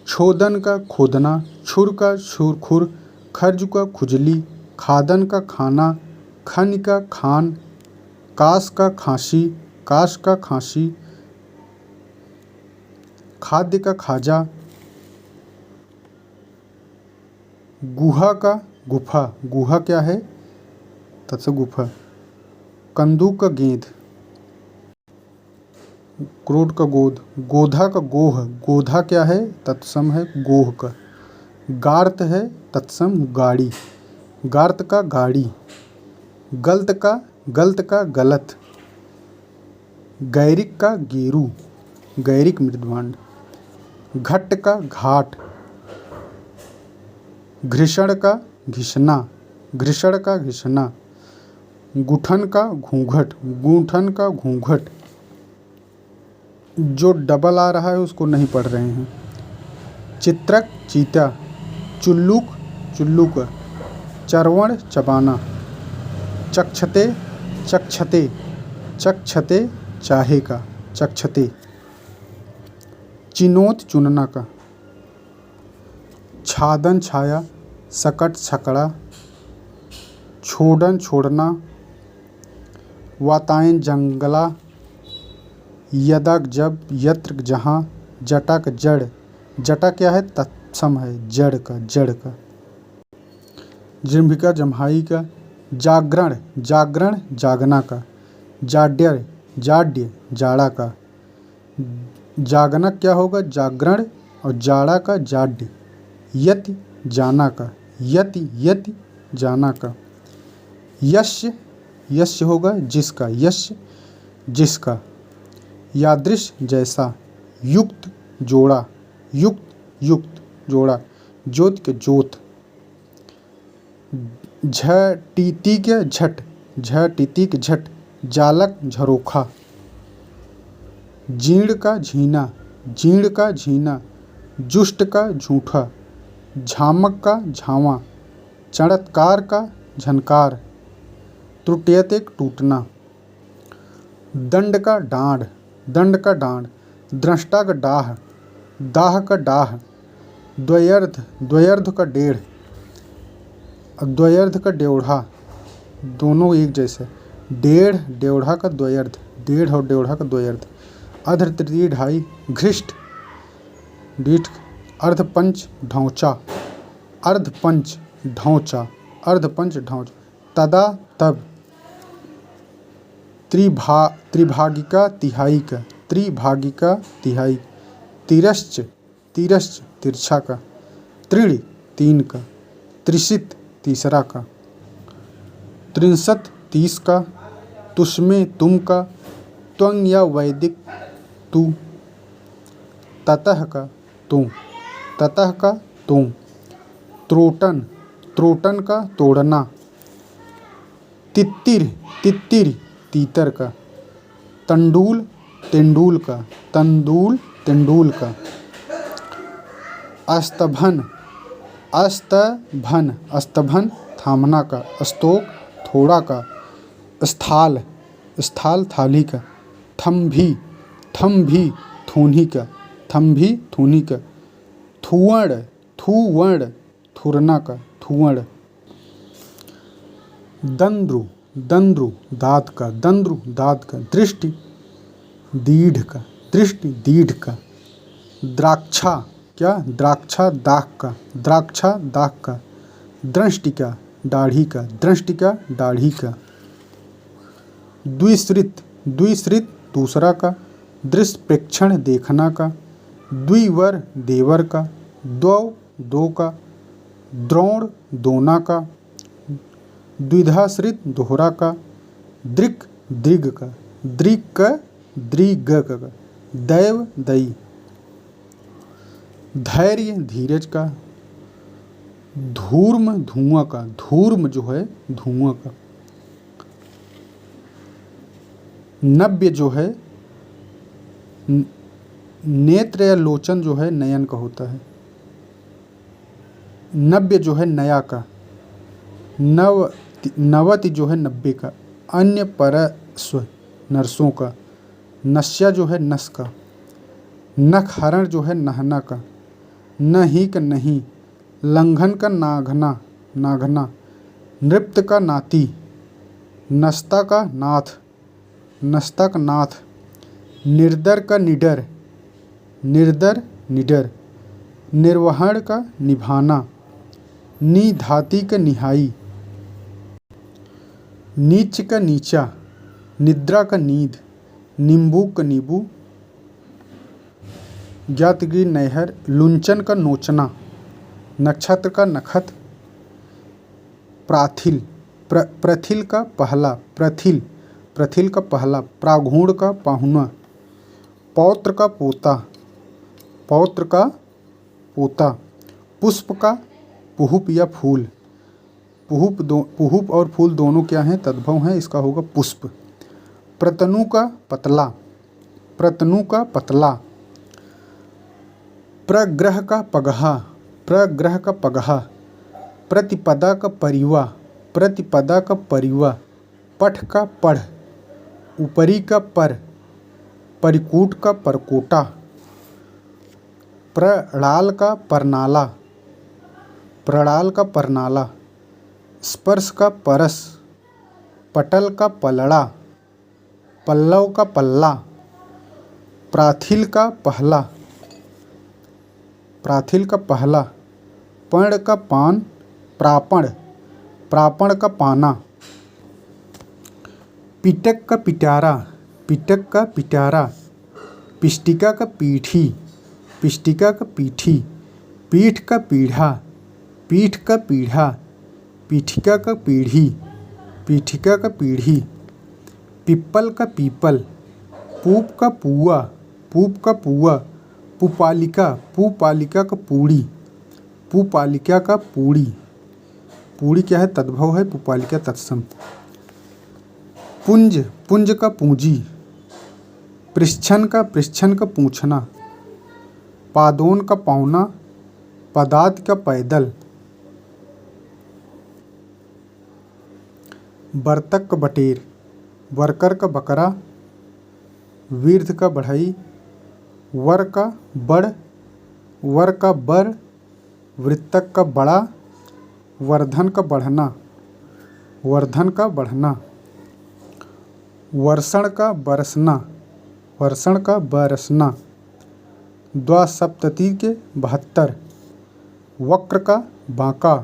छोदन का खोदना, छुर का छुरखुर, खर्ज का खुजली, खादन का खाना, खन का खान, कास का खांसी, काश का खांसी, खाद्य का खाजा, गुहा का गुफा, गुहा क्या है तत्स गुफा, कंदूक का गेंद, क्रोध का गोद, गोधा का गोह, गोधा क्या है तत्सम है गोह का, गार्त है तत्सम गाड़ी, गार्त का गाड़ी, गलत का गलत, गैरिक का गेरू, गैरिक मृदभांड, घट्ट का घाट, घृषण का घिसना, घृषण का घिसना, गुठन का घूंघट, गूंठन का घूंघट, जो डबल आ रहा है उसको नहीं पढ़ रहे हैं, चित्रक चीता, चुल्लूक चुल्लूक, चरवण चबाना, चक्षते चक्षते, चक्षते चाहे का, चक्षते, चिनोत चुनना का, छादन छाया, सकट छकड़ा, छोड़न छोड़ना, वातायन जंगला, यदक जब, यत्र जहाँ, जटक जड़, जटा क्या है तत्सम है जड़ का, जड़ का, जृंभिका जम्हाई का, जागरण जागरण जागना का। जाड्य जाड्य जाड़ा का। जागना क्या होगा? जागरण और जाड़ा का जाड्य। यति जाना का। यति यति जाना का। यस्य यस्य होगा जिसका। यस्य जिसका। यादृश जैसा। युक्त जोड़ा। युक्त युक्त जोड़ा। ज्योत के ज्योत। झटितिक झट। झटितिक झट जालक झरोखा। जीर्ण का झीना। जीर्ण का झीना। जुष्ट का झूठा। झामक का झावा। चमत्कार का झनकार। त्रुटयते टूटना। दंड का डांड। दंड का डांड। दृष्टा का डाह। दाह का डाह। द्वयर्ध द्वयर्ध का डेढ़। द्वयर्ध का डेढ़ा। दोनों एक जैसे। डेढ़ डेढ़ा का द्वयर्ध। डेढ़ और डेढ़ा का द्वयर्ध। अर्ध तृतीय ढाई। घृष्ट डीठ। अर्धपंच ढौंचा। अर्धपंच ढौंचा। अर्धपंच ढौंचा। तदा तब। त्रिभागिका तिहाई का। त्रिभागिका तिहाई। तिरश्च तिरश्च तिरछा का। त्रिण तीन का। त्रिशित तीसरा का। त्रिंशत 30 का। तुष्मे तुम का। त्वं या वैदिक तू। ततः का तुम। ततः का तुम। त्रोटन त्रोटन का तोड़ना। तित्तिर तित्तिर तीतर का। तंडूल तेंडूल का। तंडूल तेंडूल का। अस्तभन अस्तभन अस्तभन थामना का। स्तोक थोड़ा का। स्थाल स्थाल थाली का। थम्भी थम्भी थूनी का। थम्भी थूनी का। थुवड़ थुवड़ थुरना का। थुवड़। दंद्रु दंद्रु दाँत का। दंद्रु दाँत का। दृष्टि दीढ़ का। दृष्टि दीढ़ का। द्राक्षा क्या? द्राक्षा दाख का। द्राक्षा दाख का। दृष्टिका दाढ़ी का। दृष्टिका दाढ़ी का। द्विश्रित द्विश्रित दूसरा का। दृष्प्रेक्षण देखना का। द्विवर देवर का। द्वौ दो का। द्रोण दोना का। द्विधाश्रित दोहरा का। दृक् दृग का। दृक् का दृग का। दैव दई। धैर्य धीरज का। धूर्म धुआं का। धूर्म जो है धुआं का। नव्य जो है नेत्र या लोचन जो है नयन का होता है। नव्य जो है नया का। नवति जो है 90 का। अन्य परस्व नरसों का। नस्या जो है नस का। नखहरण जो है नहना का। नहीं का नहीं। लंघन का नाघना नाघना। नृत्य का नाती। नस्ता का नाथ। नस्ता का नाथ। निर्दर का निडर। निर्दर निडर। निर्वहण का निभाना। निधाती का निहाई। नीच का नीचा। निद्रा का नींद। नींबू का नींबू। ज्ञातगिरी नैहर। लुंचन का नोचना। नक्षत्र का नखत। प्राथिल प्रथिल का पहला। प्रथिल प्रथिल का पहला। प्राघूण का पाहुना। पौत्र का पोता। पौत्र का पोता। पुष्प का पुहुप या फूल। पुहुप और फूल दोनों क्या हैं? तद्भव हैं। इसका होगा पुष्प। प्रतनु का पतला। प्रतनु का पतला। प्रग्रह का पगहा। प्रग्रह का पगहा। प्रतिपदा का परिवा। प्रतिपदा का परिवा। पठ का पढ़। ऊपरी का पर। परिकूट का परकोटा। प्रणाल का परनाला। प्रणाल का परनाला। स्पर्श का परस। पटल का पलड़ा। पल्लव का पल्ला। प्राथिल का पहला। प्राथिल का पहला। पर्ण का पान। प्रापण प्रापण का पाना। पिटक का पिटारा, पिटक का पिटारा। पिष्टिका का पीठी, पिष्टिका का पीठी। पीठ का पीढ़ा, पीठ का पीढ़ा। पीठिका का पीढ़ी, पीठिका का पीढ़ी। पिप्पल का पीपल, पूप का पुआ, पूप का पुआ। पुपालिका, पुपालिका का पूड़ी, पुपालिका का पूड़ी। पूड़ी क्या है? तद्भव है, पुपालिका तत्सम। पुंज, पुंज का पूंजी। पृच्छन का पूछना। पादोन का पौना, पदात का पैदल। बर्तक का बटेर, वर्कर का बकरा। वीर्ध का बढ़ई, वर का बड़, वर का बर। वृत्तक का बड़ा, वर्धन का बढ़ना, वर्धन का बढ़ना। वर्षण का बरसना, वर्षण का बरसना। द्वासप्तति के 72। वक्र का बांका,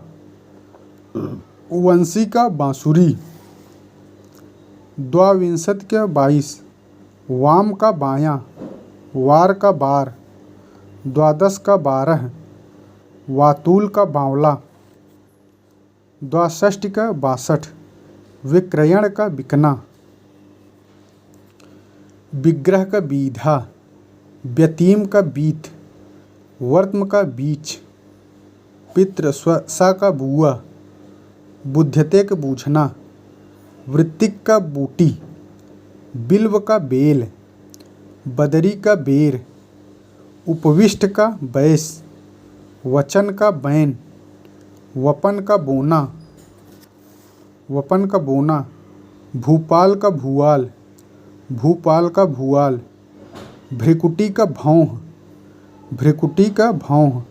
वंशी का बांसुरी। द्वाविंशत के 22। वाम का बायां, वार का बार। द्वादश का 12। वातुल का बावला। द्वाषष्टि का 62। विक्रयण का बिकना। विग्रह का बीधा, व्यतीम का बीत। वर्त्म का बीच। पितृ स्वसा का बुआ, बुध्यते का बूझना। वृत्तिक का बूटी, बिल्व का बेल। बदरी का बेर। उपविष्ट का बैस, वचन का बैन। वपन का बोना, वपन का बोना। भूपाल का भूआल, भूपाल का भूआल। भ्रिकुटी का भौंह, भ्रिकुटी का भौंह।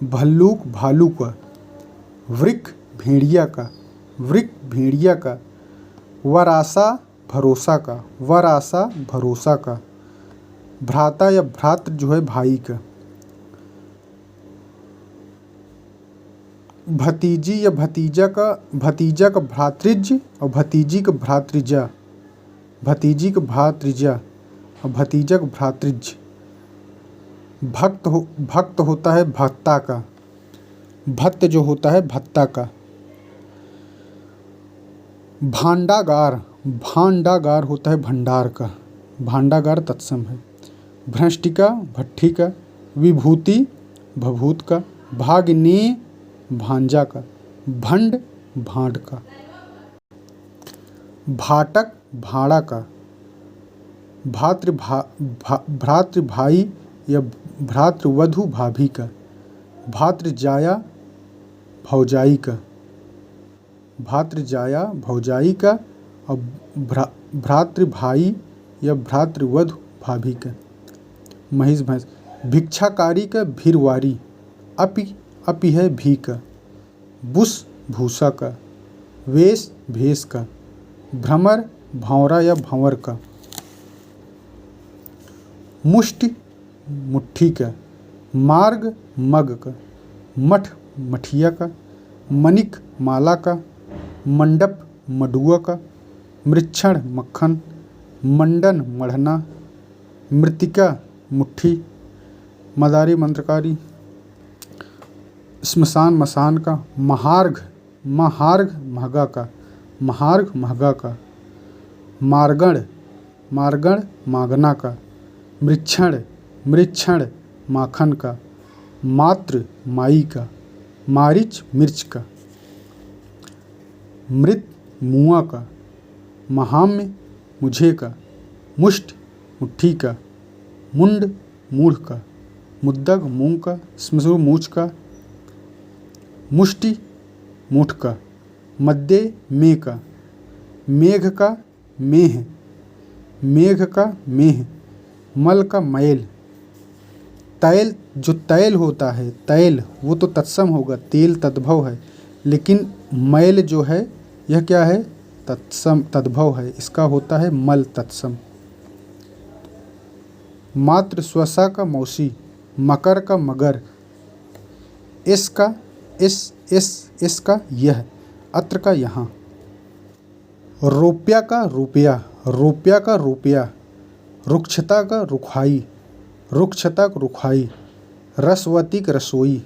भल्लूक भालू का। वृक भेड़िया का, वृक भेड़िया का। वरासा भरोसा का, वरासा भरोसा का। भ्राता या भ्रातृ जो है भाई का। भतीजी या भतीजा का, भतीजा का भ्रातृज और भतीजी का भ्रातृजा। भतीजी का भ्रातृजा और भतीजा का भ्रातृज। भक्त होता है भक्ता का, भक्त जो होता है भत्ता का। भांडागार, भांडागार होता है भंडार का, भांडागार तत्सम है। भ्रष्टिका भट्ठी का। विभूति भभूत का। भाग्ने भांजा का। भंड भांड का। भाटक भाड़ा का। भ्रातृ भाई या भ्रातृवधू भाभी का। भातृजाया भौजाई का, भातृजाया भौजाई का। और भ्रातृभाई या भ्रातृवधू भाभी का। महिष भैंस। भिक्षाकारी का भीरवारी। अपि है भी का। बुस भूसा का। वेश भेष का। भ्रमर भौरा या भंवर का। मुष्टि मुट्ठी का। मार्ग मग का। मठ मठिया का। मनिक माला का। मंडप मडुआ का। मृच्छण मक्खन। मंडन मढ़ना। मृतिका मुट्ठी। मदारी मंत्रकारी। श्मशान मसान का। महार्घ महार्घ महगा का। महार्घ महगा का। मार्गण मार्गण मागना का। मृच्छण मृच्छण माखन का। मात्र माई का। मारिच मिर्च का। मृत मुआ का। महाम्य मुझे का। मुष्ट मुट्ठी का। मुंड मूढ़ का। मुद्दग मूंग का। श्मश्रु मूछ का। मुष्टि मुठ का। मध्य में का। मेघ का मेह, मेघ का मेह। मल का मैल। तैल जो तैल होता है, तैल वो तो तत्सम होगा, तेल तद्भव है, लेकिन मैल जो है यह क्या है? तत्सम तद्भव है, इसका होता है मल तत्सम। मातृ स्वसा का मौसी। मकर का मगर। इसका इसका यह। अत्र का यहाँ। रोप्या का रुपया, रोप्या का रुपया। रुक्षता का रुखाई, रुक्षता का रुखाई। रसवती का रसोई,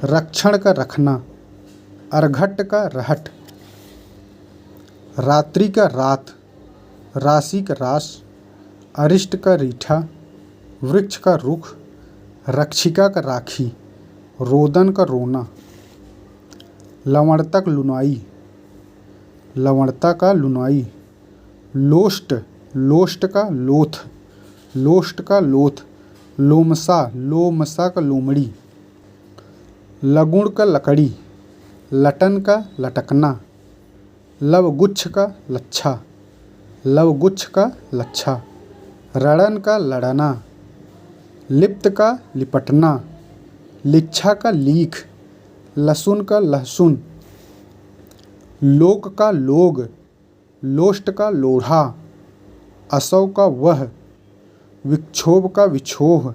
रक्षण का रखना। अर्घट का रहट। रात्रि का रात, राशि का रास। अरिष्ट का रीठा, वृक्ष का रुख। रक्षिका का राखी, रोदन का रोना। लवणता का लुनाई, लवणता का लुनाई। लोष्ट, लोष्ट का लोथ, लोष्ट का लोथ। लोमसा, लोमसा का लोमड़ी। लगुण का लकड़ी, लटन का लटकना। लवगुच्छ का लच्छा, लवगुच्छ का लच्छा। रणन का लड़ना। लिप्त का लिपटना। लिच्छा का लीख, लहसुन का लहसुन। लोक का लोग, लोष्ट का लोढ़ा। असव का वह, विक्षोभ का विक्षोभ।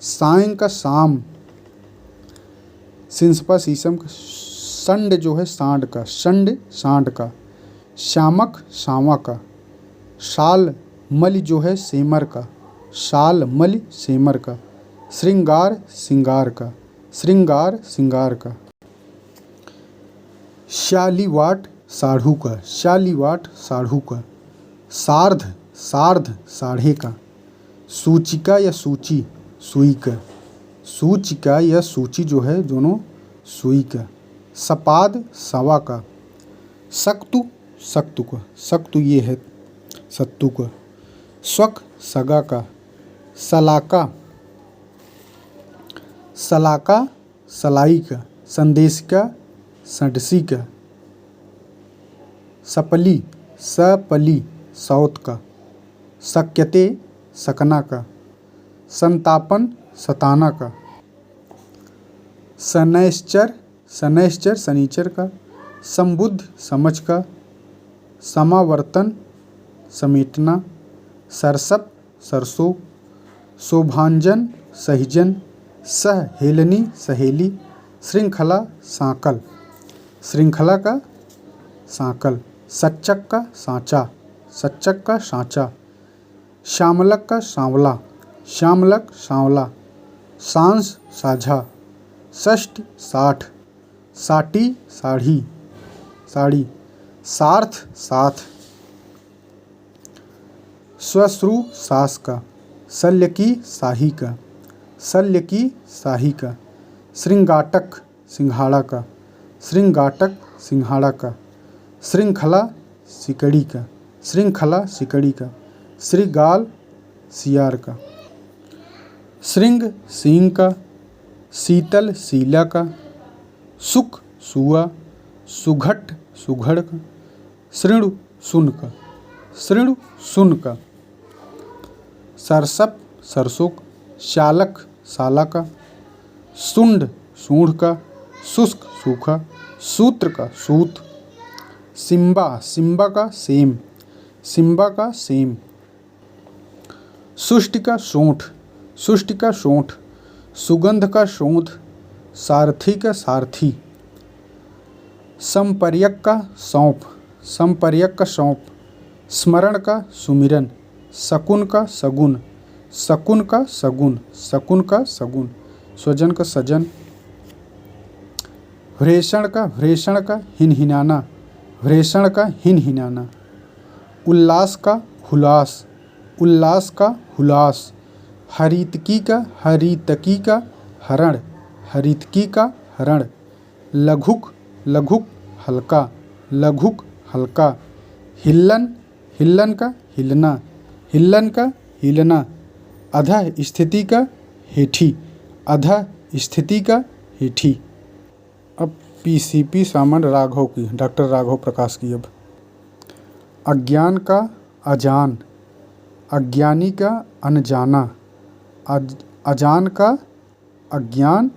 सायं का शाम, सिंसपा शीशम का। संड जो है सांड का, संड सांड का। शामक शामा का। शाल मलि जो है सेमर का, शाल मलि सेमर का। श्रृंगार सिंगार का, श्रृंगार सिंगार का। शालीवाट साढ़ू का, शालीवाट साढ़ू का। सार्ध, सार्ध साढ़े का। सूचिका या सूची, सुई का। सूचिका या सूची जो है दोनों सुई का। सपाद सवा का। सक्तु, सक्तु का, सक्तु ये है सत्तू का। स्वक सगा का। सलाका, सलाका सलाई का। संदेशिका संडसी का। सपली, सपली सौत का। सक्यते सकना का। संतापन सताना का। शनैश्चर, शनैश्चर शनिचर का। संबुद्ध समझ का। समावर्तन समेटना। सरसप सरसों। शोभांजन सहिजन। सहेलनी सहेली। श्रृंखला सांकल, श्रृंखला का सांकल। सच्चक का सांचा, सच्चक का सांचा। श्यामलक का सांवला, श्यामलक सांवला। सांस साझा। षष्ठ साठ, साटी साढ़ी, साड़ी। सार्थ साथ। श्वश्रु सास का। शल्य की शाही का, शल्य की शाही का। श्रृंगाटक सिंघाड़ा का, श्रृंगाटक सिंघाड़ा का। श्रृंखला सिकड़ी का, श्रृंखला सिकड़ी का। श्रीगाल सियार का। श्रृंग सींग का। शीतल शीला का। सुख सुआ। सुघट सुघड़ का। शृणु सुन का, शृणु सुन का। सरसप सरसों का। शालक साला का। सुंड सूंढ़ का। शुष्क सूखा। सूत्र का सूत। सिम्बा, सिम्बा का सेम, सिम्बा का सेम। सुष्टि का सोंठ, सुष्टि का सोंठ। सुगंध का शोध। सारथी का सारथी। संपर्यक का सौंप, संपर्यक का सौंप। स्मरण का सुमिरन। शकुन का सगुन, शकुन का सगुन, शकुन का सगुन। स्वजन का सजन। व्रेषण का, व्रेषण का हिनहिनाना, व्रेषण का हिनहिनाना। उल्लास का हुलास, उल्लास का हुलास। हरितकी का, हरितकी का हरण, हरितकी का हरण। लघुक, लघुक हल्का, लघुक हल्का। हिल्लन, हिल्लन का हिलना, हिल्लन का हिलना। अधः स्थिति का हेठी, अधः स्थिति का हेठी। अब पीसीपी सामन राघव की, डॉक्टर राघव प्रकाश की। अब अज्ञान का अजान, अज्ञानी का अनजाना। अजान का अज्ञान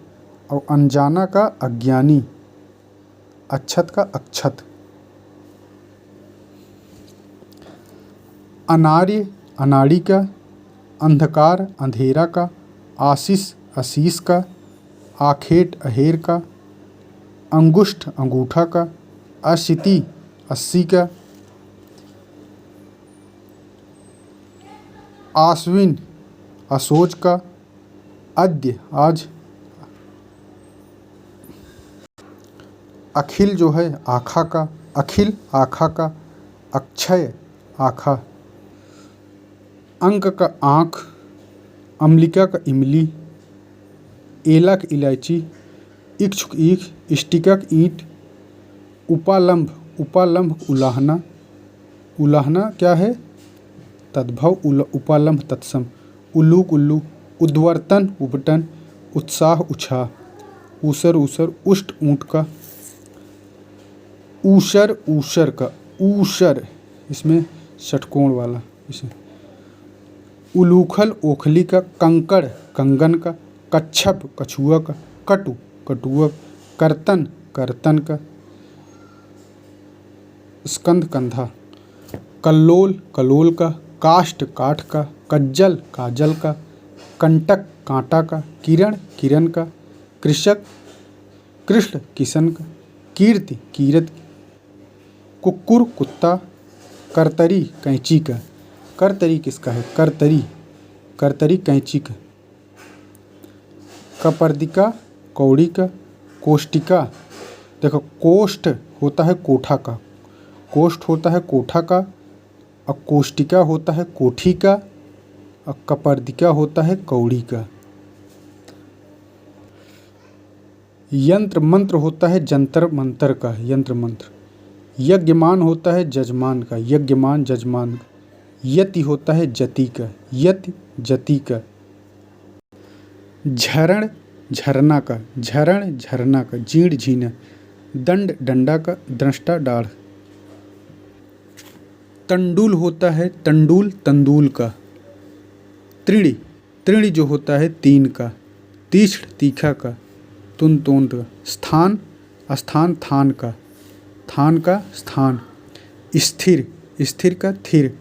और अनजाना का अज्ञानी। अच्छत का अक्षत। अनार्य अनाड़ी का। अंधकार अंधेरा का। आशीष आशीष का। आखेट अहेर का। अंगुष्ठ अंगूठा का। अशिति अस्सी का। आश्विन असोज का, अद्य आज, अखिल जो है आखा का, अखिल आखा का, अक्षय आखा, अंक का आँख, अम्लिका का इमली, एलक इलायची, इक्षुक ईख, इष्टिकक ईंट, उपालंभ उपालंभ उलाहना, उलाहना क्या है? तद्भव, उपालंभ तत्सम, उल्लूक उल्लू, उद्वर्तन उपटन, उत्साह उछाह, ऊसर ऊसर, उष्ट ऊँट का, ऊषर ऊषर का, ऊषर इसमें षटकोण वाला, इसे उलूखल ओखली का, कंकड़ कंगन का, कच्छप कछुआ का, कटु कटुआ, कर्तन कर्तन का, स्कंद कंधा, कल्लोल कलोल का, काष्ठ काठ का, कज्जल काजल का, कंटक कांटा का, किरण किरण का, कृषक कृष्ण किशन का, कीर्ति कीरत, कुक्कुर कुत्ता, करतरी कैंची का, करतरी किसका है? करतरी करतरी कैंची का, कपर्दिका कौड़ी का, कोष्टिका, देखो कोष्ठ होता है कोठा का, कोष्ठ होता है कोठा का, और कोष्टिका होता है कोठी का, और कपर्दिका होता है कौड़ी का। यंत्र मंत्र होता है जंतर मंतर का, यंत्र मंत्र। यज्ञमान होता है जजमान का, यज्ञमान जजमान का। यति होता है जति का, यति जति का। झरण झरना का, झरण झरना का, जीण झीना, दंड डंडा का, दृष्टा डाढ़। तंडुल होता है तंडुल तंदूल का। त्रिणी त्रिणी जो होता है तीन का, तीक्ष्ण तीखा का, तुन तोंद का। स्थान स्थान थान का, थान का स्थान। स्थिर स्थिर का थिर।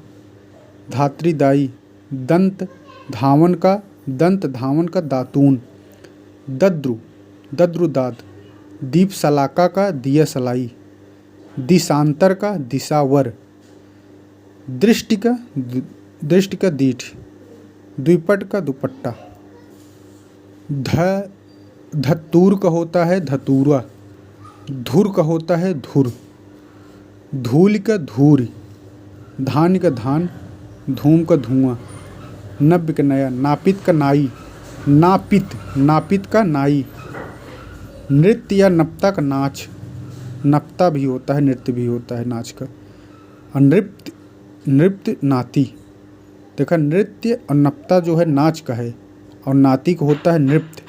धात्रीदायी दंत धावन का, दंत धावन का दातून। दद्रु दद्रु दाद। दीप सलाका का, दिया सलाई। दिशांतर का, दिशावर। दृष्टि का दीठ। द्विपट का दुपट्टा। धतूर का होता है धतूरा। धुर का होता है धुर। धूल का धूरी। धान का धान। धूम का धुआं। नब्य का नया। नापित का नाई। नापित नापित का नाई। नृत्य या नप्ता का नाच। नप्ता भी होता है नृत्य भी होता है नाच का। और नृत्य नृत्य नाती। देखा नृत्य और नप्ता जो है नाच का है, और नाती को होता है नृत्य।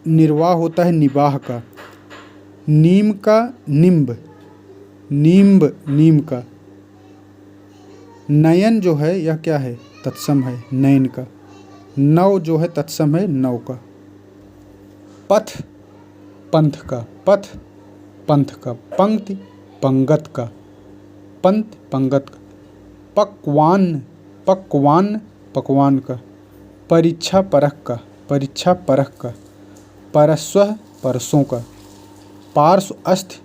निर्वाह होता है निवाह का। नीम का निम्ब। नींब नीम का। नयन जो है यह क्या है? तत्सम है नयन का। नव जो है तत्सम है नव का। पथ पंथ का। पथ पंथ का। पंक्ति पंगत का। पंत पंगत का। पकवान पकवान पकवान का। परीक्षा परख का। परीक्षा परख का। परस्वः परसों का। पार्श्व अस्थ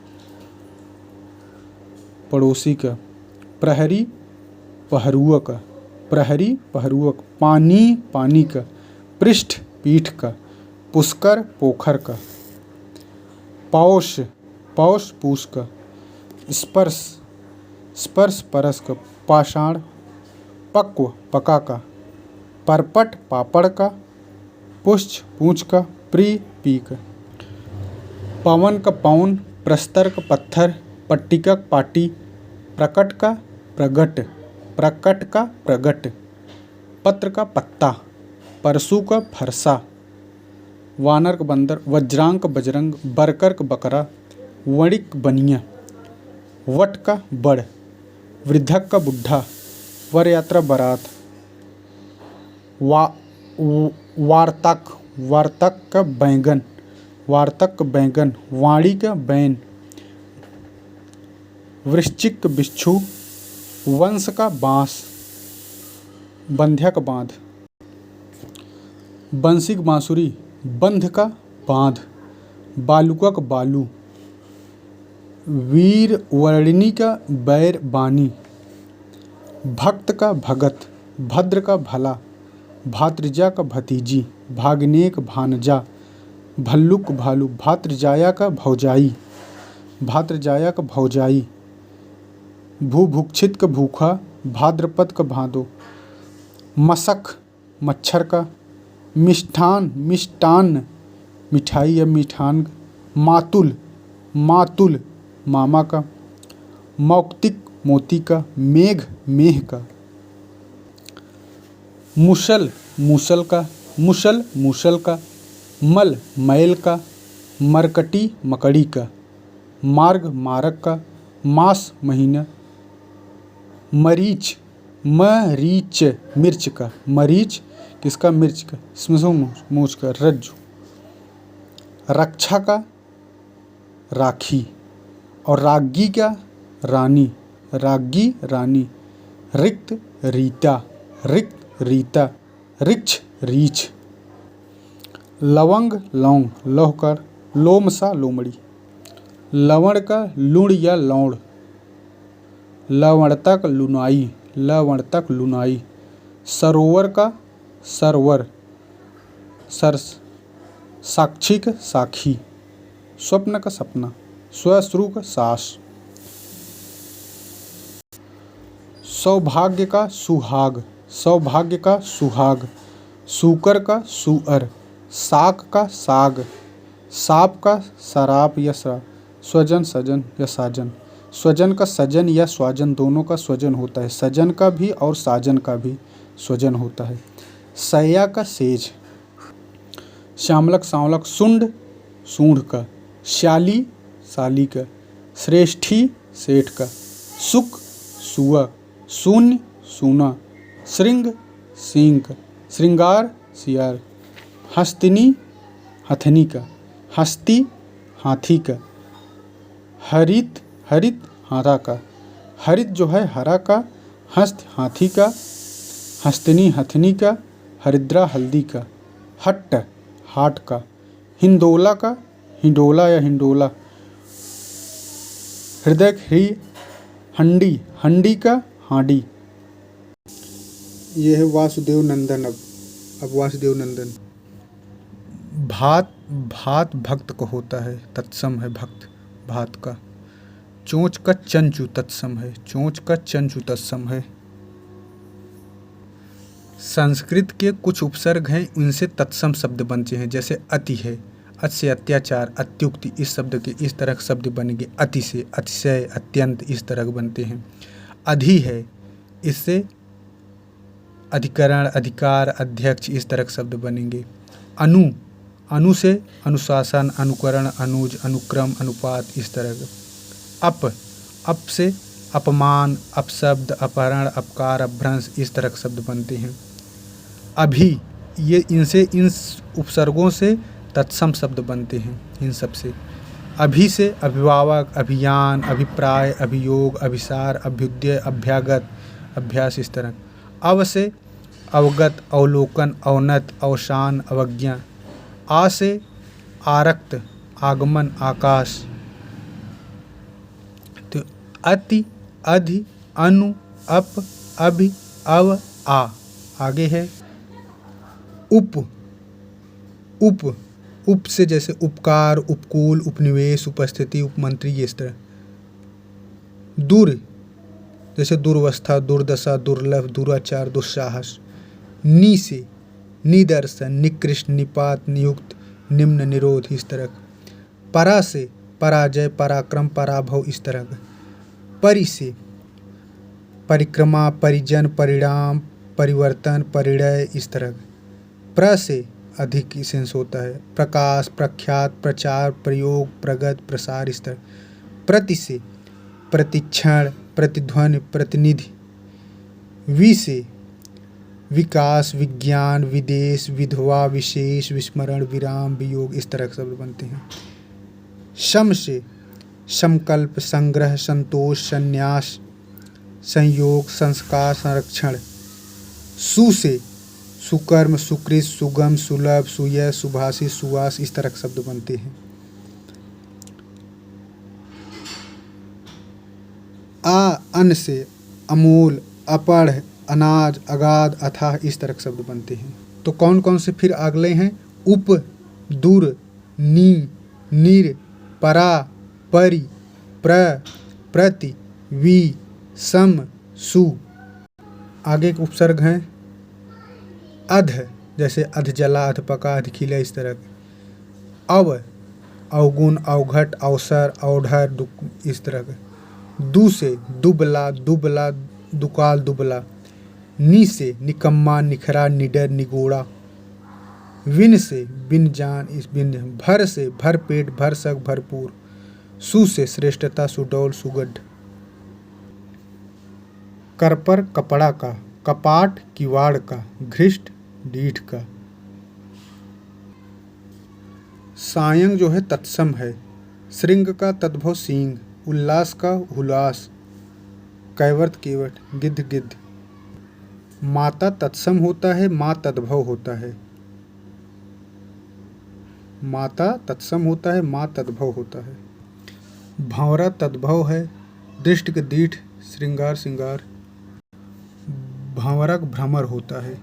पड़ोसी का। प्रहरी पहरुआ का। प्रहरी पहरुआ का। पानी पानी का। पृष्ठ पीठ का। पुष्कर पोखर का। पौष पौष पूष का। स्पर्श स्पर्श परस का। पाषाण पक्व पका का। परपट पापड़ का। पुष्ट पूंछ का। प्री पी का। पवन का पवन। प्रस्तर का पत्थर। पट्टिका पाटी। प्रकट का प्रगट। प्रकट का प्रगट। पत्र का पत्ता। परसू का फरसा। वानर का बंदर। वज्रांक बजरंग। बरकर का बकरा। वणिक बनिया। वट का बड़। वृद्धक का बुढ़ा। वर यात्रा बारात। वार्तक वार्तक का बैंगन। वार्तक का बैंगन। वाणी का बैन। वृश्चिक का बिच्छू। वंश का बांस। बंध्या का बांध। बंसी का बांसुरी। बंध का बांध। बालुका का बालू। वीर वर्णिनी का बैर बानी। भक्त का भगत, भद्र का भला, भातृजा का भतीजी, भागनेक भानजा, भल्लुक भालू, भातृजाया का भौजाई, भातृजाया का भौजाई, भूभुक्षित का भूखा, भाद्रपद का भादो, मशक मच्छर का, मिष्ठान मिष्टान्न, मिठाई या मिठान, मातुल मातुल मामा का, मौक्तिक मोती का, मेघ मेह का, मुसल मूसल का, मुसल मूसल का, मल मैल का, मरकटी मकड़ी का, मार्ग मारक का, मास महीना, मरीच मरीच मिर्च का, मरीच किसका, मिर्च का, इसमें मूछ का, रज्जु, रक्षा का राखी, और राज्ञी क्या, रानी, राज्ञी रानी, रिक्त रीता, रिक्त रीता, रिक्ष रीछ, लवंग लौंग, लौह कर, लोमसा लोमड़ी, लवण का लुण या लौड़, लवणतक लुनाई, लवणतक लुनाई, सरोवर का सरवर, सर साक्षी का साखी, स्वप्न का सपना, स्वश्रु का सास, सौभाग्य का सुहाग, सौभाग्य का सुहाग, सूकर का सुअर, साक का साग, साप का सराप या श्राप, स्वजन सजन या साजन, स्वजन का सजन या स्वाजन दोनों का स्वजन होता है, सजन का भी और साजन का भी स्वजन होता है। सैया का सेज, श्यामलक सांवलक, सुंड सूंढ़ का, श्याली साली का, श्रेष्ठी सेठ का, सुक सुआ, शून्य सूना, श्रृंग सिंह का, श्रृंगार सियार, हस्तिनी हथनी का, हस्ती हाथी का, हरित हरित हरा का, हरित जो है हरा का, हस्त हाथी का, हस्तिनी हथनी का, हरिद्रा हल्दी का, हट्ट हाट का, हिंदोला का, हिंडोला या हिंडोला, हृदय ही हंडी, हंडी का हांडी। ये है वासुदेव नंदन। अब वासुदेव नंदन। भात भात भक्त को होता है, तत्सम है भक्त भात का। चोंच का चंचू तत्सम है, चोंच का चंचू तत्सम है। संस्कृत के कुछ उपसर्ग हैं, उनसे तत्सम शब्द बनते हैं, जैसे अति है, अत से अत्याचार, अत्युक्ति, इस शब्द के इस तरह शब्द बनेंगे। अति से अतिशय, अत्यंत, इस तरह बनते हैं। अधि है, इससे अधिकरण, अधिकार, अध्यक्ष, इस तरह शब्द बनेंगे। अनु अनु से अनुशासन, अनुकरण, अनुज, अनुक्रम, अनुपात, इस तरह। अप से अपमान, अपशब्द, अपहरण, अपकार, अपभ्रंश, इस तरह शब्द बनते हैं। अभी ये इनसे इन उपसर्गों से तत्सम शब्द बनते हैं, इन सब से। अभी से अभिभावक, अभियान, अभिप्राय, अभियोग, अभिसार, अभ्युदय, अभ्यागत, अभ्यास, इस तरह। अव से अवगत, अवलोकन, अवनत, अवसान, अवज्ञा। आ से आरक्त, आगमन, आकाश। तो अति, अधि, अनु, अप, अभि, अव, आ। आगे है उप उप से जैसे उपकार, उपकूल, उपनिवेश, उपस्थिति, उपमंत्री, इस तरह। दुर जैसे दुर्वस्था, दुर्दशा, दुर्लभ, दुराचार, दुस्साहस। नी से निदर्शन, निकृष्ट, निपात, नियुक्त, निम्न, निरोध, इस तरह। परा से पराजय, पराक्रम, पराभव, इस तरह। परि से परिक्रमा, परिजन, परिणाम, परिवर्तन, परिणय, इस तरह। प्र से अधिक सेंस होता है, प्रकाश, प्रख्यात, प्रचार, प्रयोग, प्रगत, प्रसार, इस तरह। प्रति से प्रतिक्षण, प्रतिध्वनि, प्रतिनिधि। वि से विकास, विज्ञान, विदेश, विधवा, विशेष, विस्मरण, विराम, वियोग, इस तरह के शब्द बनते हैं। शम से संकल्प, संग्रह, संतोष, संन्यास, संयोग, संस्कार, संरक्षण। सु से सुकर्म, सुकृत, सुगम, सुलभ, सुयश, सुभाषित, सुवास, इस तरह के शब्द बनते हैं। अन से अमूल, अपढ़, अनाज, अगाध, अथाह इस तरह के शब्द बनते हैं। तो कौन कौन से फिर अगले हैं? उप, दुर, नी, निर, परा, परि, प्र, प्रति, वि, सम, सु। आगे के उपसर्ग हैं अध, जैसे अध जला, अध पका, अध खिला इस तरह के। अव, अवगुण, अवघट, अवसर, औढ़र, इस तरह के। दु से दुबला, दुबला, दुकाल, दुबला। नि से निकम्मा, निखरा, निडर, निगोड़ा। विन से बिन जान, इस बिन। भर से भर पेट, भर सक, भरपूर। सु से श्रेष्ठता, सुडौल, सुगढ़। कर पर कपड़ा का, कपाट किवाड़ का, घृष्ट ढीठ का। सायं जो है तत्सम है। श्रृंग का तद्भव सींग, उल्लास का हुलास, कैवर्त केवट, गिद्ध गिद्ध। माता तत्सम होता है, माँ तद्भव होता है। माता तत्सम होता है, माँ तद्भव होता है। भंवरा तद्भव है, दृष्ट के दीठ, श्रृंगार श्रृंगार। भंवरक भ्रमर होता है।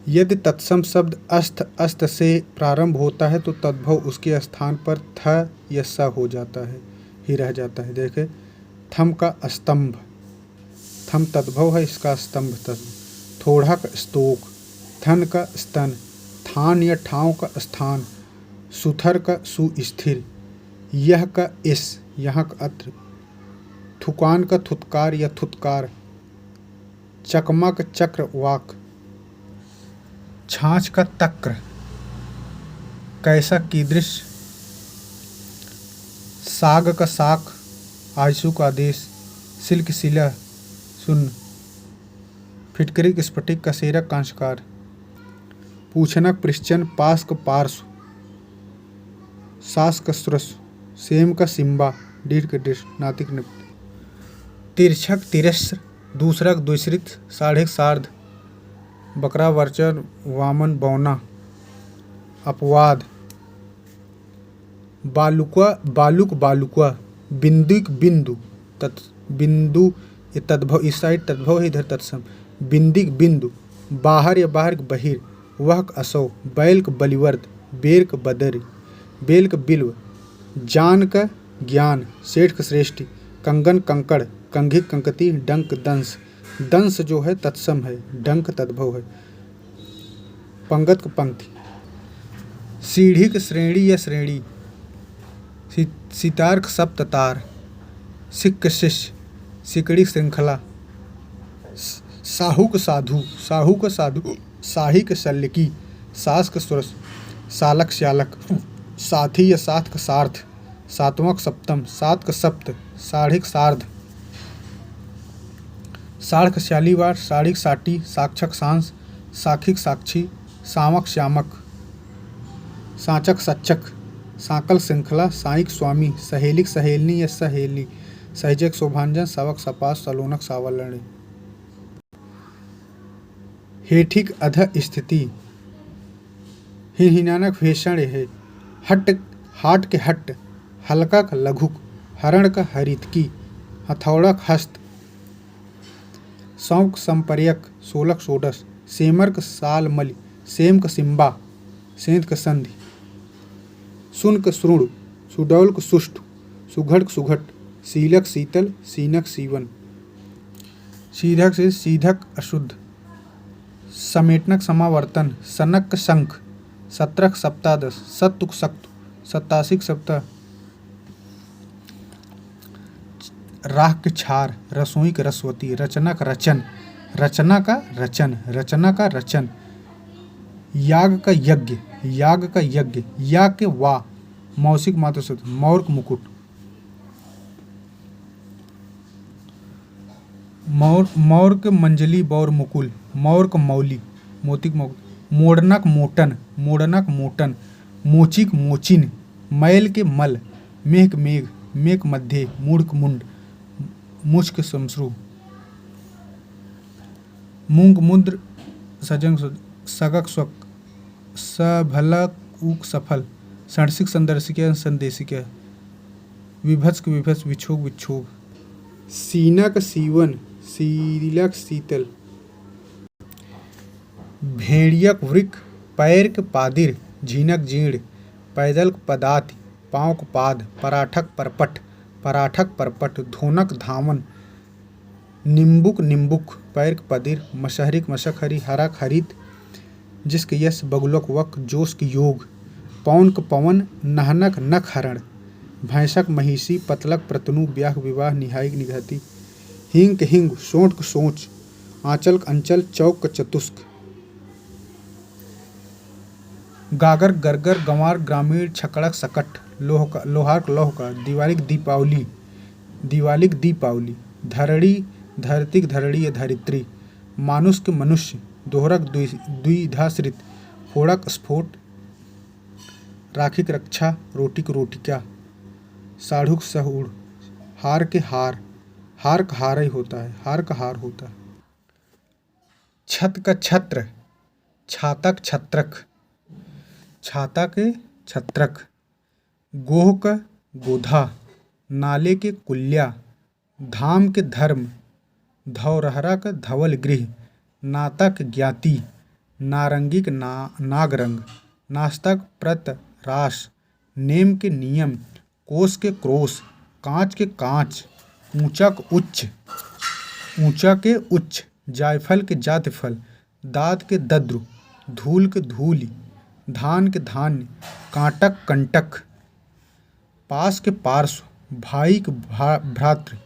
यदि तत्सम शब्द अस्थ, अस्त से प्रारंभ होता है तो तद्भव उसके स्थान पर थ या स हो जाता है, ही रह जाता है। देखे थम का स्तंभ, थम तद्भव है, इसका स्तंभ तद्भव। थोड़ा का स्तोक, थन का स्तन, थान या ठाव का स्थान, सुथर का सुस्थिर, यह का इस, यहाँ का अत्र, थुकान का थुतकार या थुतकार, चकमा का चक्र वाक, छाछ का तक्र, कैसा कीदृश, साग का साक, आयसु का आदेश, सिल्क शिला सुन्न, फिटकरी स्फटिक का सेरक कांशकार, पूछनक पृश्चन, पास का पार्श्व, सास का सुरस, सेम का सिम्बा, डीर का डिश, नातिक निप्त। तिरछक तिरस्र, दूसरक द्विश्रित, साढ़े सार्ध, बकरा वर्चन, वामन बौना, अपवाद। बालुका, बालुक, बालुका, बिंदुक, बिंदु, बिंदु ये तद्भव, इस साइड तद्भव है, इधर तत्सम। बिंदिक, बिंदु, बाहर या बाहर बहिर, वह असौ, बैल का बलिवर्द, बेर का बदर, बेल का बिल्व, जान का ज्ञान, सेठ का श्रेष्ठी, कंगन कंकड़, कंघिक कंकती, डंक दंस। दंस जो है तत्सम है, डंक तद्भव है। पंगत का पंक्ति, सीढ़ी की श्रेणी या श्रेणी, सितार का सप्ततार, सिक्क शिष्य, सिकड़ी श्रृंखला, साहू का साधु, साहू का साधु, शाही का शल्यकी, सास का सुरस, सालक श्यालक, साथी या साथ का सार्थ, सातवां का सप्तम, सात का सप्त, साढ़े का सार्ध, साढ़ का श्यालीवार, साढ़िक साटी, साक्षक सांस, साखिक साक्षी, सामक श्यामक, सांचक सच्चक, सांकल श्रृंखला, साइक स्वामी, सहेलिक सहेलनी या सहेलनी, सहजक शोभांजन, सवक सपास, सलोनक सावलणी। हेठिक अध स्थिति, हिनहिनानक भेषण है। हट, हाट के हट, हल्का का लघुक, हरण का हरितकी, हथौड़क हस्त, सौंक संपर्यक, सोलक सोडस, सेमर का साल मलि, सेम का सिम्बा, सेंध का संधि, सुन का श्रुण, सुडौल का सुष्ठ, सुघड़ का सुघट, सीलक शीतल, सीनक सीवन, सीधक से सीधक अशुद्ध, समेटनक समावर्तन, सनक का शंख, सत्रक सप्तादश, सत्तुक सक्त, सत्तासिक सप्ताह, राह के छार, रसोई का रसवती, रचना का रचन, रचना का रचन, रचना का रचन, याग का यज्ञ, याग का यज्ञ, याग के वा, मौसिक मातृ, मौर का मुकुट, मौर के मंजली, बौर मुकुल, मौर का मौली, मोतिक मौल, मोड़नक मोटन, मोड़नक मोटन, मोचिक मोचिन, मैल के मल, मेघ मेघ, मेघ मध्य, मूढ़ मुंड, मुश्क समश्रु, मूंग मुद्र, सजंग सगक स्वक, सभलक ऊक सफल, षणसिक संदर्शिका संदेशिका, विभत्स विभत्स, विक्षोभ विक्षोभ। सीनक सीवन, शीलक शीतल। भेड़ियक वृक, पैरक पादिर, झीनक जीर्ण, पैदलक पदाति, पाँवक पाद, पराठक परपट, पराठक परपट, धोनक धामन, निम्बुक निम्बुक, पैरक पदिर, मशहरिक मशकहरी, हरक हरित, जिसक यश, बगुलक वक, जोशक योग, पौनक पवन, नहनक नख हरण, भैंसक महिषी, पतलक प्रतनु, ब्याह विवाह, निहाइक निघहती, हिंग हिंग, सोंठ सोंच, आंचल अंचल, चौक चतुष्क, गागर गरगर, गंवार ग्रामीण, छकड़क सकट, लोहार लौहका, दिवालिक दीपावली, दिवालिक दीपावली, धरणी धरतीक धरणी या धरित्री, मानुष्क मनुष्य, दोहरक द्विधाश्रित, फोड़क स्फोट, राखिक रक्षा, रोटिक रोटिका, साढ़ुक सहूड़, हार के हार, हार का हार ही होता है, हार का हार होता है। छत का छत्र, छातक छत्रक, छाता के छत्रक, गोह का गोधा, नाले के कुल्या, धाम के धर्म, धौरहरा का धवल गृह, नाता के ज्ञाति, नारंगी के नागरंग, नाश्ता का प्रत रास, नेम के नियम, कोस के क्रोस, कांच के कांच, ऊंचा के उच्च, ऊंचा के उच्च, जायफल के जातिफल, दाद के दद्रु, धूल के धूलि, धान के धान्य, कांटक कंटक, पास के पार्श्व, भाई के भ्रातृ,